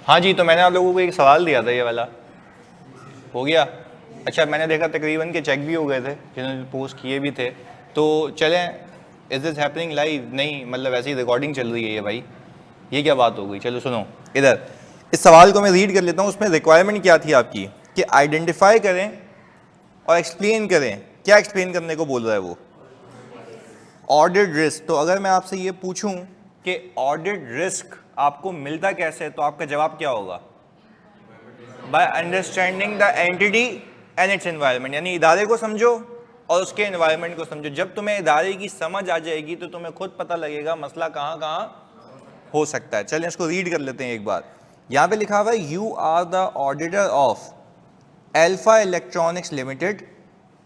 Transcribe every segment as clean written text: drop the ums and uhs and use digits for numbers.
हाँ जी, तो मैंने आप लोगों को एक सवाल दिया था, ये वाला हो गया। अच्छा, मैंने देखा तकरीबन के चेक भी हो गए थे, जिन्होंने पोस्ट किए भी थे। तो चलें, इज दिस हैपनिंग लाइव? नहीं, मतलब ऐसी रिकॉर्डिंग चल रही है ये भाई, ये क्या बात हो गई? चलो सुनो इधर, इस सवाल को मैं रीड कर लेता हूँ। उसमें रिक्वायरमेंट क्या थी आपकी कि आइडेंटिफाई करें और एक्सप्लेन करें। क्या एक्सप्लेन करने को बोल रहा है वो? Audit risk. तो अगर मैं आपसे ये पूछूं कि ऑडिट रिस्क आपको मिलता कैसे, तो आपका जवाब क्या होगा? By understanding the entity and it's environment. यानी इदारे को समझो और उसके एनवायरनमेंट को समझो। जब तुम्हें इदारे की समझ आ जाएगी तो तुम्हें खुद पता लगेगा मसला कहाँ कहाँ हो सकता है। चलें इसको रीड कर लेते हैं एक बार। यहाँ पे लिखा हुआ है, you are the auditor of Alpha Electronics limited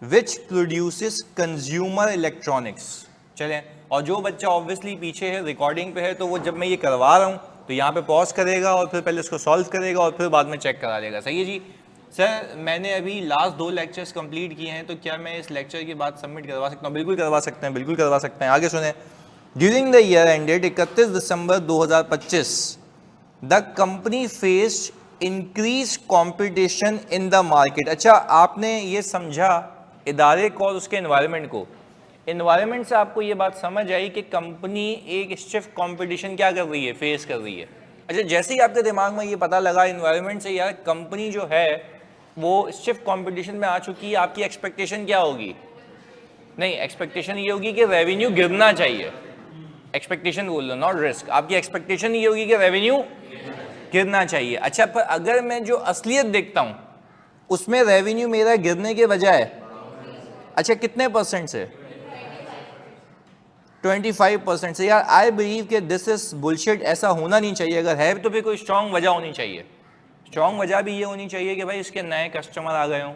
which produces consumer electronics. चलें, और जो बच्चा ऑब्वियसली पीछे है, रिकॉर्डिंग पे है, तो वो जब मैं ये करवा रहा हूँ तो यहाँ पे पॉज करेगा और फिर पहले इसको सॉल्व करेगा और फिर बाद में चेक करा लेगा। सही है जी? सर, मैंने अभी लास्ट 2 लेक्चर्स कंप्लीट किए हैं, तो क्या मैं इस लेक्चर के बाद सबमिट करवा सकता हूँ? बिल्कुल करवा सकते हैं, बिल्कुल करवा सकते हैं। आगे सुने। During the year ended 31 December 2025 the company faced increase competition in the market. अच्छा, आपने ये समझा इदारे को और उसके एनवायरनमेंट को। एनवायरनमेंट से आपको ये बात समझ आई कि कंपनी एक स्टिफ कंपटीशन क्या कर रही है, फेस कर रही है। अच्छा, जैसे ही आपके दिमाग में ये पता लगा एनवायरनमेंट से, यार कंपनी जो है वो स्टिफ कंपटीशन में आ चुकी है, आपकी एक्सपेक्टेशन क्या होगी? नहीं, एक्सपेक्टेशन ये होगी कि रेवेन्यू गिरना चाहिए। एक्सपेक्टेशन बोल लो, नॉट रिस्क। आपकी एक्सपेक्टेशन ये होगी कि रेवेन्यू गिरना चाहिए। अच्छा, पर अगर मैं जो असलियत देखता हूं उसमें रेवेन्यू मेरा गिरने के बजाय, अच्छा कितने परसेंट से? 25% से। यार आई बिलीव कि दिस इज बुलशिट, ऐसा होना नहीं चाहिए। अगर है तो फिर कोई स्ट्रॉन्ग वजह होनी चाहिए। स्ट्रॉन्ग वजह भी ये होनी चाहिए कि भाई इसके नए कस्टमर आ गए हों,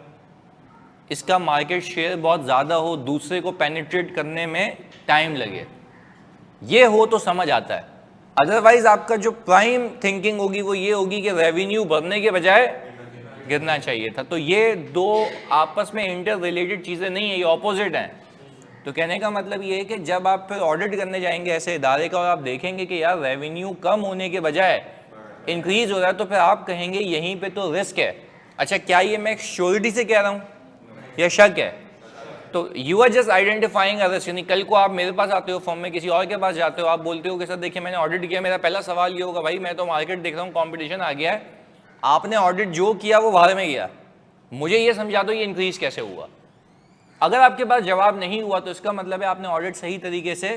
इसका मार्केट शेयर बहुत ज़्यादा हो, दूसरे को पेनिट्रेट करने में टाइम लगे, ये हो तो समझ आता है। अदरवाइज आपका जो प्राइम थिंकिंग होगी वो ये होगी कि रेवेन्यू बढ़ने के बजाय गिरना चाहिए था। तो ये दो आपस में इंटर रिलेटेड चीज़ें नहीं है, ये ऑपोजिट हैं। तो कहने का मतलब ये है कि जब आप फिर ऑडिट करने जाएंगे ऐसे इदारे का और आप देखेंगे कि यार रेवेन्यू कम होने के बजाय इंक्रीज हो रहा है, तो फिर आप कहेंगे यहीं पे तो रिस्क है। अच्छा, क्या ये मैं श्योरिटी से कह रहा हूँ या शक है? तो you are just identifying a risk. यानी कल को आप मेरे पास आते हो, फॉर्म में किसी और के पास जाते हो, आप बोलते हो कि सर देखिए मैंने ऑडिट किया, मेरा पहला सवाल ये होगा भाई मैं तो मार्केट देख रहा हूँ, कॉम्पिटिशन आ गया है, आपने ऑडिट जो किया वो बाहर में गया, मुझे ये समझा दो ये इंक्रीज कैसे हुआ। अगर आपके पास जवाब नहीं हुआ तो इसका मतलब है आपने ऑडिट सही तरीके से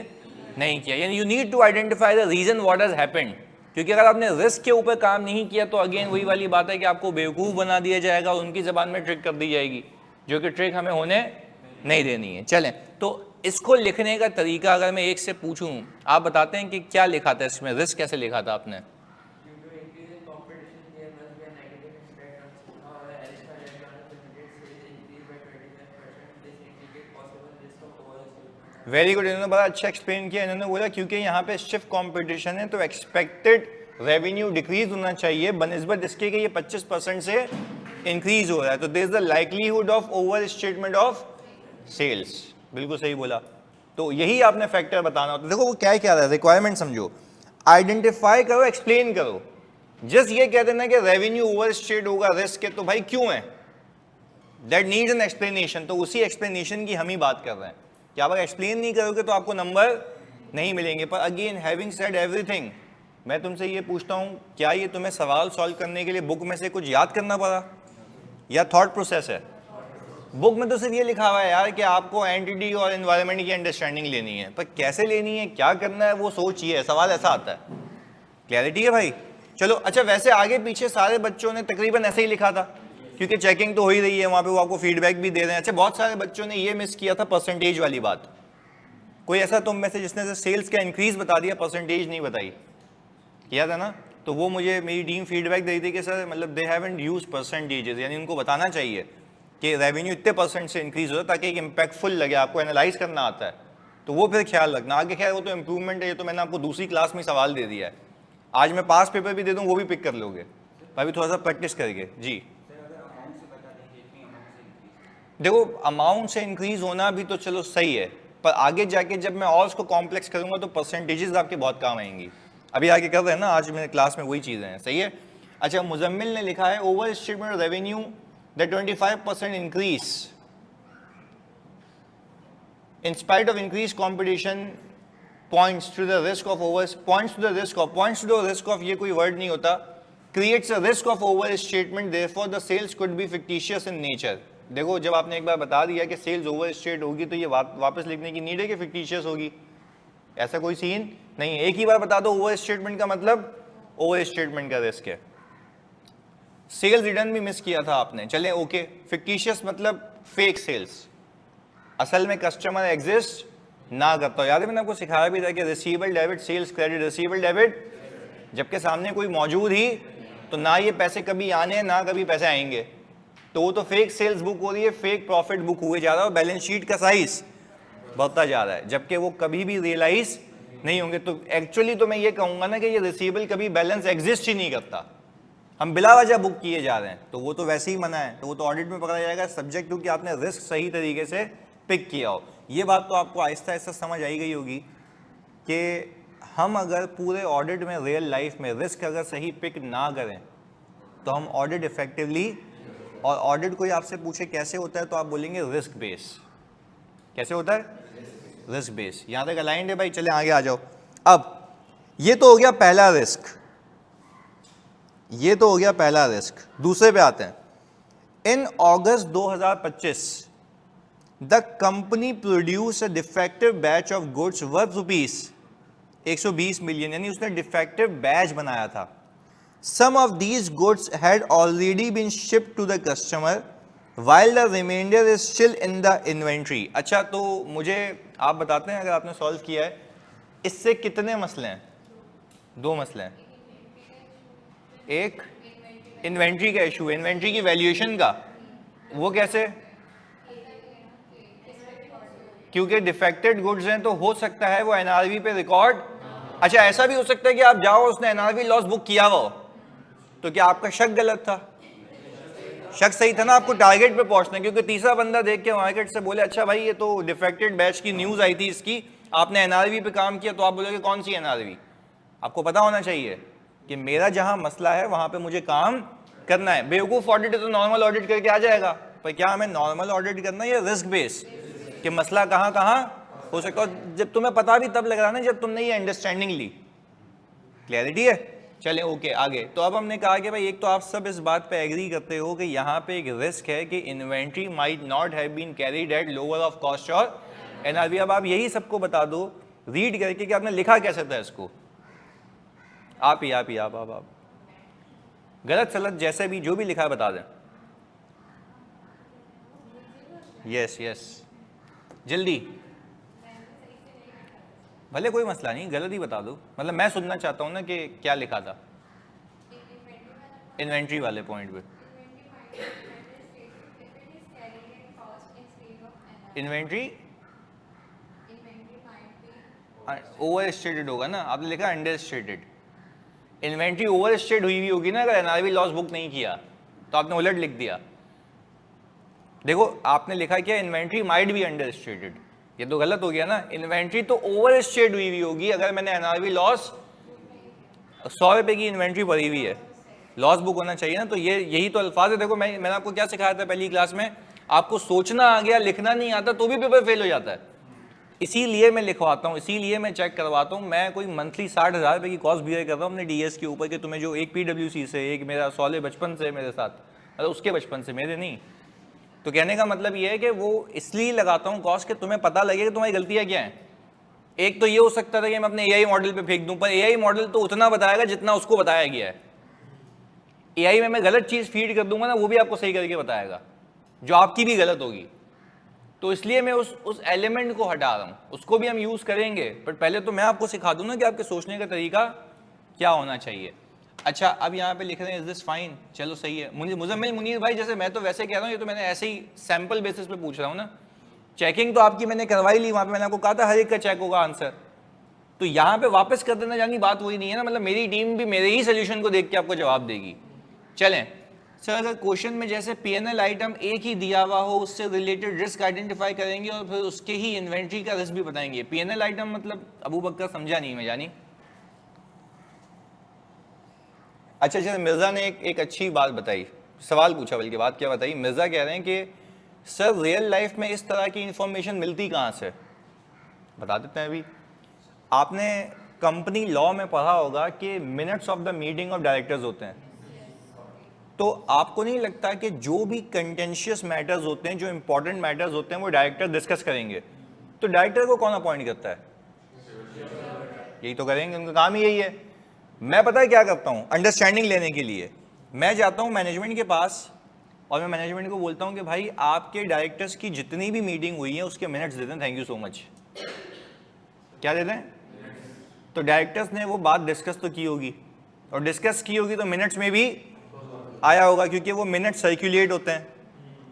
नहीं किया। यानी you need to identify the reason what has happened. क्योंकि अगर आपने रिस्क के ऊपर काम नहीं किया तो अगेन वही वाली बात है कि आपको बेवकूफ़ बना दिया जाएगा और उनकी ज़बान में ट्रिक कर दी जाएगी, जो कि ट्रिक हमें होने नहीं देनी है। चलें, तो इसको लिखने का तरीका अगर मैं एक से पूछूं, आप बताते हैं कि क्या लिखा था इसमें, रिस्क कैसे लिखा था आपने? वेरी गुड, इन्होंने बड़ा अच्छा एक्सप्लेन किया। इन्होंने बोला क्योंकि यहाँ पे स्टिफ कंपटीशन है तो एक्सपेक्टेड रेवेन्यू डिक्रीज होना चाहिए बनिस्बत इसके कि ये 25% से इंक्रीज हो रहा है, तो there is the likelihood of over statement of sales. बिल्कुल सही बोला। तो यही आपने फैक्टर बताना होता है। देखो वो क्या क्या रहा है, रिक्वायरमेंट समझो, आइडेंटिफाई करो, एक्सप्लेन करो। जस्ट ये कह देना कि रेवेन्यू ओवर स्टेट होगा रिस्क है, तो भाई क्यों है, दैट नीड्स एन एक्सप्लेनेशन। तो उसी एक्सप्लेनेशन की हम ही बात कर रहे हैं कि आप अगर एक्सप्लेन नहीं करोगे तो आपको नंबर नहीं मिलेंगे। पर अगेन हैविंग सेड एवरीथिंग, मैं तुमसे ये पूछता हूँ, क्या ये तुम्हें सवाल सॉल्व करने के लिए बुक में से कुछ याद करना पड़ा या थॉट प्रोसेस है? बुक में तो सिर्फ ये लिखा हुआ है यार कि आपको एंटिटी और एनवायरनमेंट की अंडरस्टैंडिंग लेनी है, पर कैसे लेनी है, क्या करना है, वो सोचिए, सवाल ऐसा आता है। क्लैरिटी है भाई? चलो, अच्छा वैसे आगे पीछे सारे बच्चों ने तकरीबन ऐसे ही लिखा था, क्योंकि चेकिंग तो हो ही रही है वहाँ पे, वो आपको फीडबैक भी दे रहे हैं। अच्छा, बहुत सारे बच्चों ने ये मिस किया था परसेंटेज वाली बात। कोई ऐसा तुम में से जिसने सेल्स का इंक्रीज बता दिया, परसेंटेज नहीं बताई? किया था ना? तो वो मुझे मेरी टीम फीडबैक दे रही थी कि सर मतलब दे हैवंट यूज परसेंटेजेस, यानी उनको बताना चाहिए कि रेवेन्यू इतने % से इंक्रीज हो ताकि एक इम्पैक्टफुल लगे, आपको एनालाइज करना आता है तो वो फिर ख्याल रखना आगे। खैर वो तो इम्प्रूवमेंट है, ये तो मैंने आपको दूसरी क्लास में सवाल दे दिया है। आज मैं पास पेपर भी दे दूँ, वो भी पिक कर लोगे, अभी थोड़ा सा प्रैक्टिस करके। जी देखो, अमाउंट से इंक्रीज होना भी तो चलो सही है, पर आगे जाके जब मैं और उसको कॉम्प्लेक्स करूंगा तो परसेंटेजेस आपके बहुत काम आएंगी। अभी आगे कर रहे हैं ना, आज मेरे क्लास में वही चीज़ें हैं। सही है? अच्छा, मुजम्मिल ने लिखा है over statement revenue the 25% increase in spite of increased competition points to the risk of ये कोई वर्ड नहीं होता, creates a risk of overstatement, therefore the sales could be fictitious in nature. देखो, जब आपने एक बार बता दिया कि सेल्स ओवरस्टेट होगी तो ये वापस लिखने की नीड है कि फिक्टिशियस होगी, ऐसा कोई सीन नहीं है। एक ही बार बता दो ओवरस्टेटमेंट का मतलब ओवरस्टेटमेंट का रिस्क है। सेल्स रिटर्न भी मिस किया था आपने, चले ओके। फिक्टिशियस मतलब फेक सेल्स, असल में कस्टमर एग्जिस्ट ना करता हो। याद है मैंने आपको सिखाया भी था कि receivable debit sales credit, receivable debit जबकि सामने कोई मौजूद ही तो ना ये पैसे कभी आने ना कभी पैसे आएंगे, तो वो तो फेक सेल्स बुक हो रही है, फेक प्रॉफिट बुक हुए जा रहा है, बैलेंस शीट का साइज बढ़ता जा रहा है, जबकि वो कभी भी रियलाइज नहीं होंगे। तो एक्चुअली तो मैं ये कहूँगा ना कि ये रिसीवेबल कभी बैलेंस एग्जिस्ट ही नहीं करता, हम बिला वजह बुक किए जा रहे हैं, तो वो तो वैसे ही मना है, तो वो तो ऑडिट में पकड़ा जाएगा, सब्जेक्ट टू कि आपने रिस्क सही तरीके से पिक किया हो। ये बात तो आपको आहिस्ता आहिस्ता समझ आई गई होगी कि हम अगर पूरे ऑडिट में रियल लाइफ में रिस्क अगर सही पिक ना करें तो हम ऑडिट इफेक्टिवली, और ऑडिट कोई आपसे पूछे कैसे होता है तो आप बोलेंगे रिस्क बेस। कैसे होता है? Risk base. यहाँ तक अलाइंड है भाई? चले आगे आ जाओ। अब ये तो हो गया पहला रिस्क, ये तो हो गया पहला रिस्क। दूसरे पे आते हैं। इन अगस्त 2025 the company produce a defective batch of goods worth rupees 120 million, यानी उसने डिफेक्टिव बैच बनाया था। Some of these goods had already been shipped to the customer while the remainder is still in the inventory। अच्छा, तो मुझे आप बताते हैं अगर आपने सॉल्व किया है, इससे कितने मसले हैं? दो मसले हैं। एक इन्वेंट्री का इशू, इन्वेंट्री की वैल्यूएशन का, वो कैसे? क्योंकि डिफेक्टेड गुड्स हैं तो हो सकता है वो एनआरवी पे रिकॉर्ड। अच्छा, ऐसा भी हो सकता है कि आप जाओ उसने एनआरवी लॉस बुक किया हो, तो क्या आपका शक गलत था? शक सही था ना, आपको टारगेट पे पहुंचना, क्योंकि तीसरा बंदा देख के मार्केट से बोले अच्छा भाई ये तो डिफेक्टेड बैच की न्यूज आई थी इसकी, आपने एनआरवी पे काम किया, तो आप बोलोगे कौन सी एनआरवी? आपको पता होना चाहिए कि मेरा जहां मसला है वहां पे मुझे काम करना है। बेवकूफ ऑडिट तो नॉर्मल ऑडिट करके आ जाएगा, पर क्या हमें नॉर्मल ऑडिट करना है या रिस्क बेस कि मसला कहां कहां हो सकता है? जब तुम्हें पता भी तब लग रहा है ना जब तुमने ये अंडरस्टैंडिंग ली। क्लैरिटी है? चलें ओके आगे। तो अब हमने कहा कि भाई एक तो आप सब इस बात पे एग्री करते हो कि यहाँ पे एक रिस्क है कि inventory might not have been carried at lower of cost और एनआरवी। अब आप यही सबको बता दो रीड करके कि आपने लिखा कैसे था इसको। आप गलत सलत जैसे भी जो भी लिखा है बता दें। यस जल्दी, भले कोई मसला नहीं, गलत ही बता दो, मतलब मैं सुनना चाहता हूँ ना कि क्या लिखा था इन्वेंट्री वाले पॉइंट पे। इन्वेंट्री ओवर स्टेटेड होगा ना, आपने लिखा under stated. Inventory over state हुई होगी ना, अगर एनआरवी लॉस बुक नहीं किया तो आपने उलट लिख दिया। देखो आपने लिखा क्या, inventory might be under stated, ये तो गलत हो गया ना। इन्वेंट्री तो ओवर स्टेट हुई होगी अगर मैंने एनआरवी लॉस 100 रुपए की इन्वेंट्री भरी हुई है, लॉस बुक होना चाहिए ना। तो ये यही तो अल्फाज है। देखो मैंने आपको क्या सिखाया था पहली क्लास में, आपको सोचना आ गया, लिखना नहीं आता तो भी पेपर फेल हो जाता है। इसीलिए मैं लिखवाता हूँ, इसीलिए मैं चेक करवाता हूँ। मैं कोई मंथली 60,000 रुपये की कॉस्ट बियर कर रहा हूँ अपने डीएस के ऊपर कि तुम्हें जो एक PWC से, एक मेरा सॉले बचपन से मेरे साथ, मतलब उसके बचपन से, मेरे नहीं। तो कहने का मतलब ये है कि वो इसलिए लगाता हूँ कॉस्ट कि तुम्हें पता लगे कि तुम्हारी गलतियाँ क्या हैं। एक तो ये हो सकता था कि मैं अपने एआई मॉडल पे फेंक दूं, पर एआई मॉडल तो उतना बताएगा जितना उसको बताया गया है। एआई में मैं गलत चीज़ फीड कर दूंगा ना, वो भी आपको सही करके बताएगा जो आपकी भी गलत होगी। तो इसलिए मैं उस एलिमेंट को हटा रहा हूँ, उसको भी हम यूज़ करेंगे, पर पहले तो मैं आपको सिखा दूँ ना कि आपके सोचने का तरीका क्या होना चाहिए। अच्छा, अब यहाँ पे लिख रहे हैं इज दिस फाइन, चलो सही है। मुजम्मिल मुनीर भाई, जैसे मैं तो वैसे कह रहा हूँ, ये तो मैंने ऐसे ही सैम्पल बेसिस पे पूछ रहा हूँ ना। चेकिंग तो आपकी मैंने करवाई ली, वहाँ पे मैंने आपको कहा था हर एक का चेक होगा आंसर। तो यहाँ पे वापस कर देना जानी बात वही नहीं है ना, मतलब मेरी टीम भी मेरे ही सोल्यूशन को देख के आपको जवाब देगी। चलें सर, अगर क्वेश्चन में जैसे P&L आइटम एक ही दिया हुआ हो, उससे रिलेटेड रिस्क आइडेंटिफाई करेंगे और फिर उसके ही इन्वेंट्री का रिस्क भी बताएंगे। P&L आइटम मतलब अबू बकर समझा नहीं मैं जानी। अच्छा चलो, मिर्ज़ा ने एक अच्छी बात बताई, सवाल पूछा, बल्कि बात क्या बताई। मिर्ज़ा कह रहे हैं कि सर रियल लाइफ में इस तरह की इंफॉर्मेशन मिलती कहाँ से? बता देते हैं अभी। आपने कंपनी लॉ में पढ़ा होगा कि minutes of the meeting of directors होते हैं। तो आपको नहीं लगता कि जो भी कंटेंशियस मैटर्स होते हैं, जो इंपॉर्टेंट मैटर्स होते हैं, वो डायरेक्टर डिस्कस करेंगे, तो डायरेक्टर को कौन अपॉइंट करता है? यही तो करेंगे, उनका काम ही यही है। मैं पता है क्या करता हूँ, अंडरस्टैंडिंग लेने के लिए मैं जाता हूँ मैनेजमेंट के पास और मैं मैनेजमेंट को बोलता हूँ कि भाई आपके डायरेक्टर्स की जितनी भी मीटिंग हुई है उसके मिनट्स दे दें, थैंक यू सो मच। क्या दे दें? तो डायरेक्टर्स ने वो बात डिस्कस तो की होगी, और डिस्कस की होगी तो मिनट्स में भी आया होगा, क्योंकि वो मिनट्स सर्कुलेट होते हैं,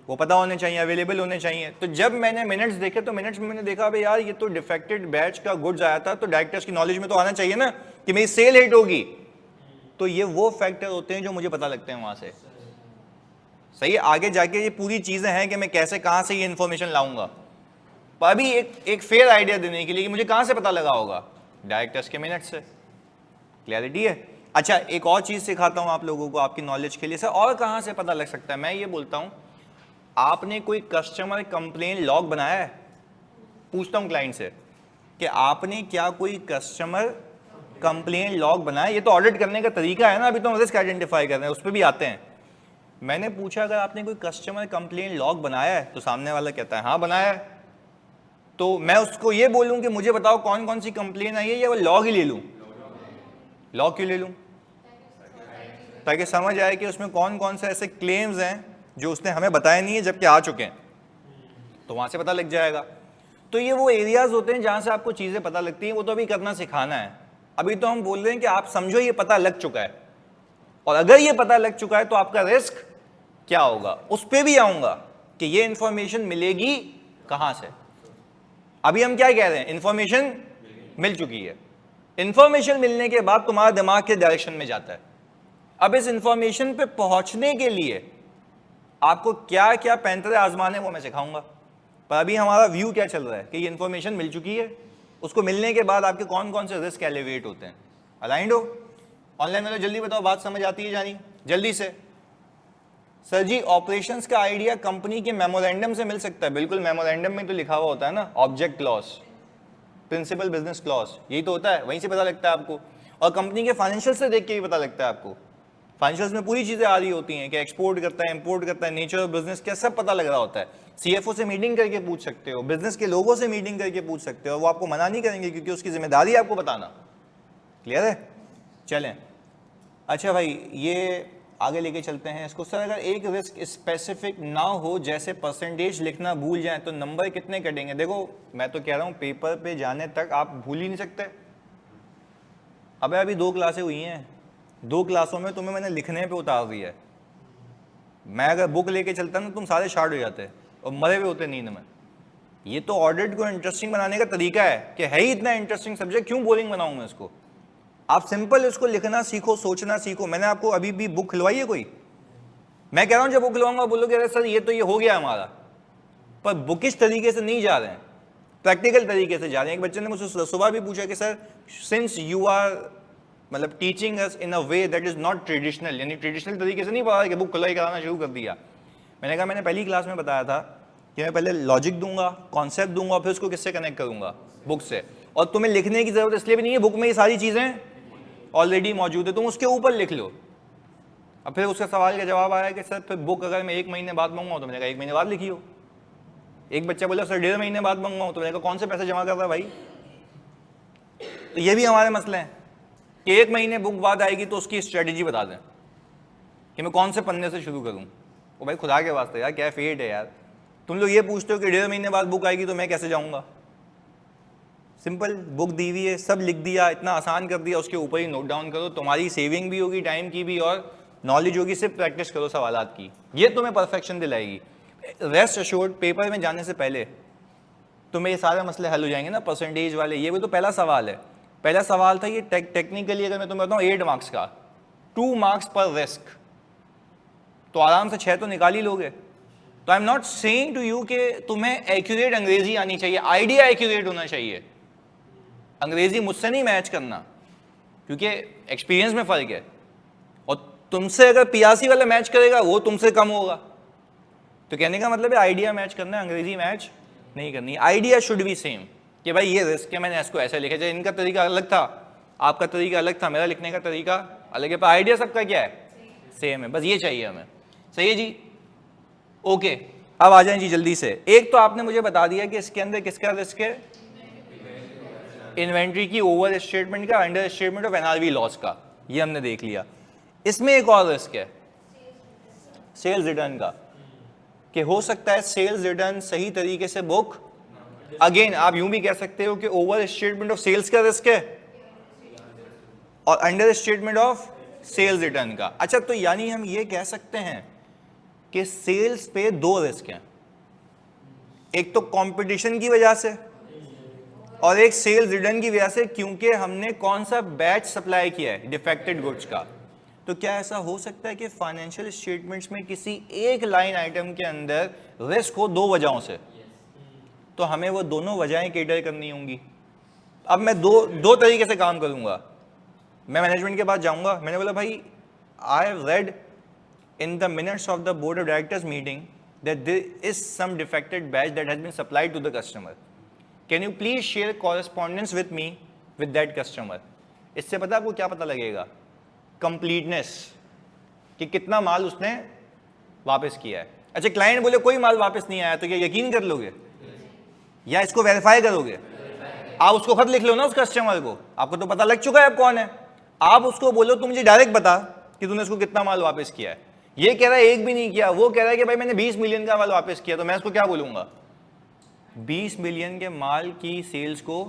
वो पता होने चाहिए, अवेलेबल होने चाहिए। तो जब मैंने मिनट्स देखे तो मिनट्स में मैंने देखा भाई यार ये तो डिफेक्टेड बैच का गुड्स आया था, तो डायरेक्टर्स की नॉलेज में तो आना चाहिए ना कि मेरी सेल हिट होगी। तो ये वो फैक्टर होते हैं जो मुझे पता लगते हैं वहां से। सही है, आगे जाके ये पूरी चीजें हैं कि मैं कैसे कहां से ये इंफॉर्मेशन लाऊंगा, पर अभी एक फेयर आइडिया देने के लिए कि मुझे कहां से पता लगा होगा, डायरेक्टर्स के मिनट से। क्लैरिटी है? अच्छा एक और चीज सिखाता हूं आप लोगों को आपकी नॉलेज के लिए। सर और कहां से पता लग सकता है? मैं ये बोलता हूं, आपने कोई कस्टमर कंप्लेन लॉग बनाया है? पूछता हूं क्लाइंट से कि आपने क्या कोई कस्टमर कंप्लेन लॉग बनाया? ये तो ऑडिट करने का तरीका है ना, अभी तो हम रिस्क आइडेंटिफाई कर रहे हैं, उस पर भी आते हैं। मैंने पूछा अगर आपने कोई कस्टमर कंप्लेन लॉग बनाया है, तो सामने वाला कहता है हाँ बनाया है। तो मैं उसको ये बोलूं कि मुझे बताओ कौन कौन सी कंप्लेन आई है, या वो लॉग ही ले लूं? लॉग क्यों ले लूं? ताकि समझ आए कि उसमें कौन कौन से ऐसे क्लेम्स हैं जो उसने हमें बताए नहीं है जबकि आ चुके हैं, तो वहां से पता लग जाएगा। तो ये वो एरियाज होते हैं जहां से आपको चीजें पता लगती हैं, वो तो अभी करना सिखाना है। अभी तो हम बोल रहे हैं कि आप समझो ये पता लग चुका है, और अगर ये पता लग चुका है तो आपका रिस्क क्या होगा, उस पर भी आऊंगा कि ये इंफॉर्मेशन मिलेगी कहां से। अभी हम क्या कह रहे हैं, इंफॉर्मेशन मिल चुकी है, इंफॉर्मेशन मिलने के बाद तुम्हारा दिमाग के डायरेक्शन में जाता है। अब इस इंफॉर्मेशन पे पहुंचने के लिए आपको क्या क्या पैंतरे आजमाने वो मैं सिखाऊंगा। पर अभी हमारा व्यू क्या चल रहा है कि ये इंफॉर्मेशन मिल चुकी है, उसको मिलने के बाद आपके कौन कौन से रिस्क एलिवेट होते हैं। अलाइंड हो? ऑनलाइन वाले जल्दी बताओ, बात समझ आती है जानी जल्दी से? सर जी ऑपरेशंस का आइडिया कंपनी के मेमोरेंडम से मिल सकता है। बिल्कुल, मेमोरेंडम में तो लिखा हुआ होता है ना, object clause, principal business clause, यही तो होता है, वहीं से पता लगता है आपको। और कंपनी के फाइनेंशियल से देख के भी पता लगता है आपको। फाइनेंशियल्स में पूरी चीजें आ रही होती हैं कि एक्सपोर्ट करता है, इंपोर्ट करता है, नेचर ऑफ बिजनेस क्या, सब पता लग रहा होता है। सीएफओ से मीटिंग करके पूछ सकते हो, बिजनेस के लोगों से मीटिंग करके पूछ सकते हो, वो आपको मना नहीं करेंगे क्योंकि उसकी जिम्मेदारी है आपको बताना। क्लियर है? चलें अच्छा भाई ये आगे लेके चलते हैं इसको। सर अगर एक रिस्क स्पेसिफिक ना हो, जैसे परसेंटेज लिखना भूल जाए, तो नंबर कितने कटेंगे? देखो मैं तो कह रहा हूं पेपर पे जाने तक आप भूल ही नहीं सकते। अबे अभी 2 क्लासें हुई हैं, 2 क्लासों में तुम्हें मैंने लिखने पे उतार दिया है। मैं अगर बुक लेके चलता ना तुम सारे शार्ट हो जाते और मरे हुए होते नींद में। ये तो ऑडिट को इंटरेस्टिंग बनाने का तरीका है कि है ही इतना इंटरेस्टिंग सब्जेक्ट, क्यों बोरिंग बनाऊं मैं इसको। आप सिंपल इसको लिखना सीखो, सोचना सीखो। मैंने आपको अभी भी बुक खिलवाई है कोई? मैं कह रहा हूं जब बुक खिलवाऊंगा बोलोगे अरे सर ये तो ये हो गया हमारा, पर बुकिश तरीके से नहीं जा रहे हैं, प्रैक्टिकल तरीके से जा रहे हैं। एक बच्चे ने मुझसे सुबह भी पूछा कि सर सिंस यू आर मतलब teaching us in a way that is not traditional, यानी ट्रेडिशनल तरीके से नहीं पढ़ा कि बुक खुलाई कराना शुरू कर दिया। मैंने कहा मैंने पहली क्लास में बताया था कि मैं पहले लॉजिक दूंगा, कॉन्सेप्ट दूंगा, फिर उसको किससे कनेक्ट करूंगा, बुक से। और तुम्हें लिखने की जरूरत इसलिए भी नहीं है, बुक में ये सारी चीजें ऑलरेडी मौजूद है, तुम उसके ऊपर लिख लो। अब फिर उसका सवाल का जवाब आया कि सर फिर बुक अगर मैं 1 महीने बाद मंगवाऊँ, तो मैंने कहा 1 महीने बाद लिखी हो। एक बच्चा बोला सर 1.5 महीने बाद मंगवाऊँ, तो मैंने कहा कौन से पैसे जमा कर रहा है भाई। तो ये भी हमारे मसले हैं कि 1 महीने बुक बाद आएगी तो उसकी स्ट्रेटेजी बता दें कि मैं कौन से पन्ने से शुरू करूँ। वो भाई खुदा के वास्ते यार क्या फेट है यार, तुम लोग ये पूछते हो कि 1.5 महीने बाद बुक आएगी तो मैं कैसे जाऊँगा। सिंपल बुक दी हुई है, सब लिख दिया, इतना आसान कर दिया, उसके ऊपर ही नोट डाउन करो, तुम्हारी सेविंग भी होगी टाइम की भी और नॉलेज होगी। सिर्फ प्रैक्टिस करो सवालात की, ये तुम्हें परफेक्शन दिलाएगी। रेस्ट अश्योर्ड पेपर में जाने से पहले तुम्हें ये सारे मसले हल हो जाएंगे ना, परसेंटेज वाले। ये भी तो पहला सवाल है। पहला सवाल था ये टेक्निकली अगर मैं तुम्हें बताऊँ 8 मार्क्स का, 2 मार्क्स पर रिस्क, तो आराम से 6 तो निकाल ही लोगे। तो I am not saying to you कि तुम्हें एक्यूरेट अंग्रेजी आनी चाहिए, आइडिया एक्यूरेट होना चाहिए। अंग्रेजी मुझसे नहीं मैच करना क्योंकि एक्सपीरियंस में फर्क है, और तुमसे अगर पियासी वाला मैच करेगा वो तुमसे कम होगा। तो कहने का मतलब है आइडिया मैच करना है, अंग्रेजी मैच नहीं करनी। आइडिया शुड बी सेम कि भाई ये रिस्क है, मैंने इसको ऐसे लिखा, इनका तरीका अलग था, आपका तरीका अलग था, मेरा लिखने का तरीका अलग है, पर आइडिया सबका क्या है, सेम है, बस ये चाहिए हमें। सही है जी, ओके। अब आ जाएं जी जल्दी से। एक तो आपने मुझे बता दिया कि इसके अंदर किसका रिस्क है, इन्वेंट्री की ओवर स्टेटमेंट का, under statement of NRV loss का, ये हमने देख लिया। इसमें एक और रिस्क है सेल्स रिटर्न का, कि हो सकता है सेल्स रिटर्न सही तरीके से बुक, अगेन आप यूं भी कह सकते हो कि ओवर स्टेटमेंट ऑफ सेल्स का रिस्क है और under statement of sales return का। अच्छा, तो यानी हम ये कह सकते हैं कि सेल्स पे दो रिस्क हैं, एक तो कंपटीशन की वजह से और एक सेल्स रिटर्न की वजह से, क्योंकि हमने कौन सा बैच सप्लाई किया है, डिफेक्टेड गुड्स का। तो क्या ऐसा हो सकता है कि फाइनेंशियल स्टेटमेंट्स में किसी एक लाइन आइटम के अंदर रिस्क हो दो वजहों से, तो हमें वो दोनों वजहें कैटर करनी होंगी। अब मैं दो तरीके से काम करूंगा। मैं मैनेजमेंट के पास जाऊंगा, मैंने बोला भाई I have read in the minutes of the board of directors meeting that there is some defected batch that has been supplied to the customer, can you please share correspondence with me with that customer. इससे पता आपको क्या पता लगेगा, completeness, कि कितना माल उसने वापस किया है। अच्छा, क्लाइंट बोले कोई माल वापस नहीं आया, तो क्या यकीन कर लोगे या इसको वेरीफाई करोगे? आप उसको खत लिख लो ना उस कस्टमर को, आपको तो पता लग चुका है आप कौन है, आप उसको बोलो तू मुझे डायरेक्ट बता कि तूने उसको कितना माल वापस किया है। ये कह रहा है एक भी नहीं किया, वो कह रहा है कि भाई मैंने 20 मिलियन का माल वापस किया, तो मैं उसको क्या बोलूंगा, 20 मिलियन के माल की सेल्स को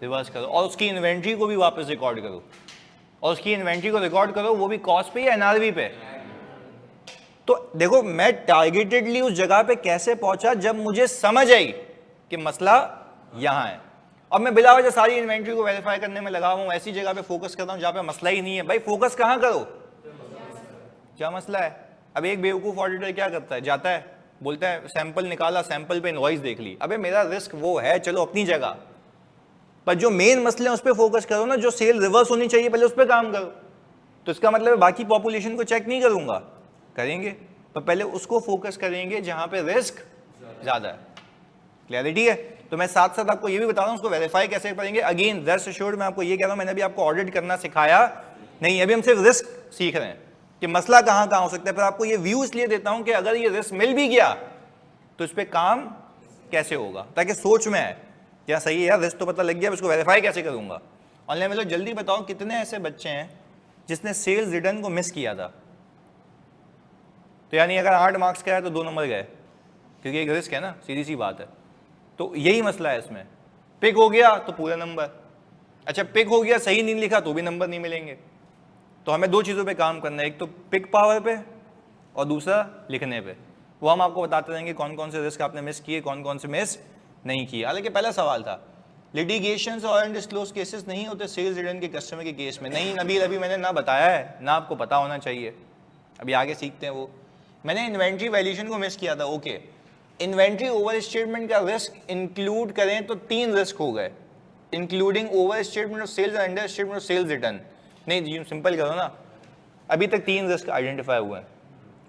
रिवर्स करो और उसकी इन्वेंट्री को भी वापस रिकॉर्ड करो, और उसकी इन्वेंट्री को रिकॉर्ड करो वो भी कॉस्ट पे या एनआरवी पे। तो देखो मैं टारगेटेडली उस जगह पे कैसे पहुंचा, जब मुझे समझ आई कि मसला यहां है। अब मैं बिला वजह सारी इन्वेंट्री को वेरीफाई करने में लगा हूं, ऐसी जगह पे फोकस करता हूं जहां पे मसला ही नहीं है। भाई फोकस कहां करो, क्या मसला है। अब एक बेवकूफ ऑडिटर क्या करता है, जाता है बोलता है सैंपल निकाला, सैंपल पे इनवॉइस देख ली। अबे मेरा रिस्क वो है, चलो अपनी जगह, पर जो मेन मसले हैं उस पर फोकस करो ना, जो सेल रिवर्स होनी चाहिए पहले उस पर काम करो। तो इसका मतलब है बाकी पॉपुलेशन को चेक नहीं करूंगा, करेंगे, पर पहले उसको फोकस करेंगे जहां पे रिस्क ज्यादा है। क्लैरिटी है? तो मैं साथ साथ आपको ये भी बता रहा हूं उसको वेरीफाई कैसे करेंगे। अगेन रेस्ट एश्योर्ड मैं आपको ये कह रहा हूं, मैंने अभी आपको ऑडिट करना सिखाया नहीं, अभी हम सिर्फ रिस्क सीख रहे हैं कि मसला कहां कहां हो सकता है। पर आपको ये व्यू इसलिए देता हूं कि अगर ये रिस्क मिल भी गया तो इस पर काम कैसे होगा, ताकि सोच में है क्या सही है यार, रिस्क तो पता लग गया, इसको वेरीफाई कैसे करूंगा। ऑनलाइन में जल्दी बताओ कितने ऐसे बच्चे हैं जिसने सेल्स रिटर्न को मिस किया था। तो यानी अगर 8 मार्क्स का है तो 2 नंबर गए, क्योंकि एक रिस्क है ना, सीधी सी बात है। तो यही मसला है इसमें, पिक हो गया तो पूरा नंबर, अच्छा पिक हो गया सही नहीं लिखा तो भी नंबर नहीं मिलेंगे। तो हमें 2 चीज़ों पे काम करना है, एक तो पिक पावर पे और दूसरा लिखने पे। वो हम आपको बताते रहेंगे कौन कौन से रिस्क आपने मिस किए, कौन कौन से मिस नहीं किए। हालांकि पहला सवाल था लिटिगेशंस और अनडिस्क्लोज्ड केसेस नहीं होते सेल्स रिटर्न के कस्टमर के केस में। नहीं नबील, अभी मैंने ना बताया है, ना आपको पता होना चाहिए, अभी आगे सीखते हैं वो। मैंने इन्वेंट्री वैल्यूएशन को मिस किया था, ओके। इन्वेंट्री ओवर स्टेटमेंट का रिस्क इंक्लूड करें तो 3 रिस्क हो गए, including over statement of sales and under statement of sales return. नहीं जी सिंपल करो ना, अभी तक 3 रिस्क आइडेंटिफाई हुए हैं,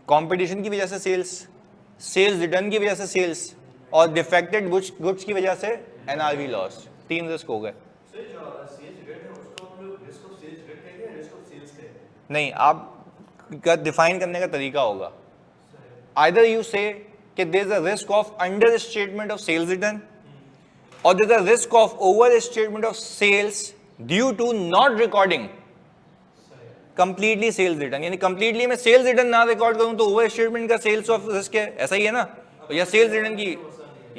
कॉम्पिटिशन की वजह से सेल्स, सेल्स रिटर्न की वजह से सेल्स और डिफेक्टेड गुड्स की वजह से एनआरवी लॉस। 3 रिस्क हो गए। नहीं, आपका डिफाइन करने का तरीका होगा, आइदर यू से कि there is a risk of under statement of sales return और there is a risk of over statement of sales due to not recording completely sales return. यानी कंप्लीटली मैं sales return ना record करूं तो over statement का sales of risk है, ऐसा ही है ना, या सेल्स रिटर्न की,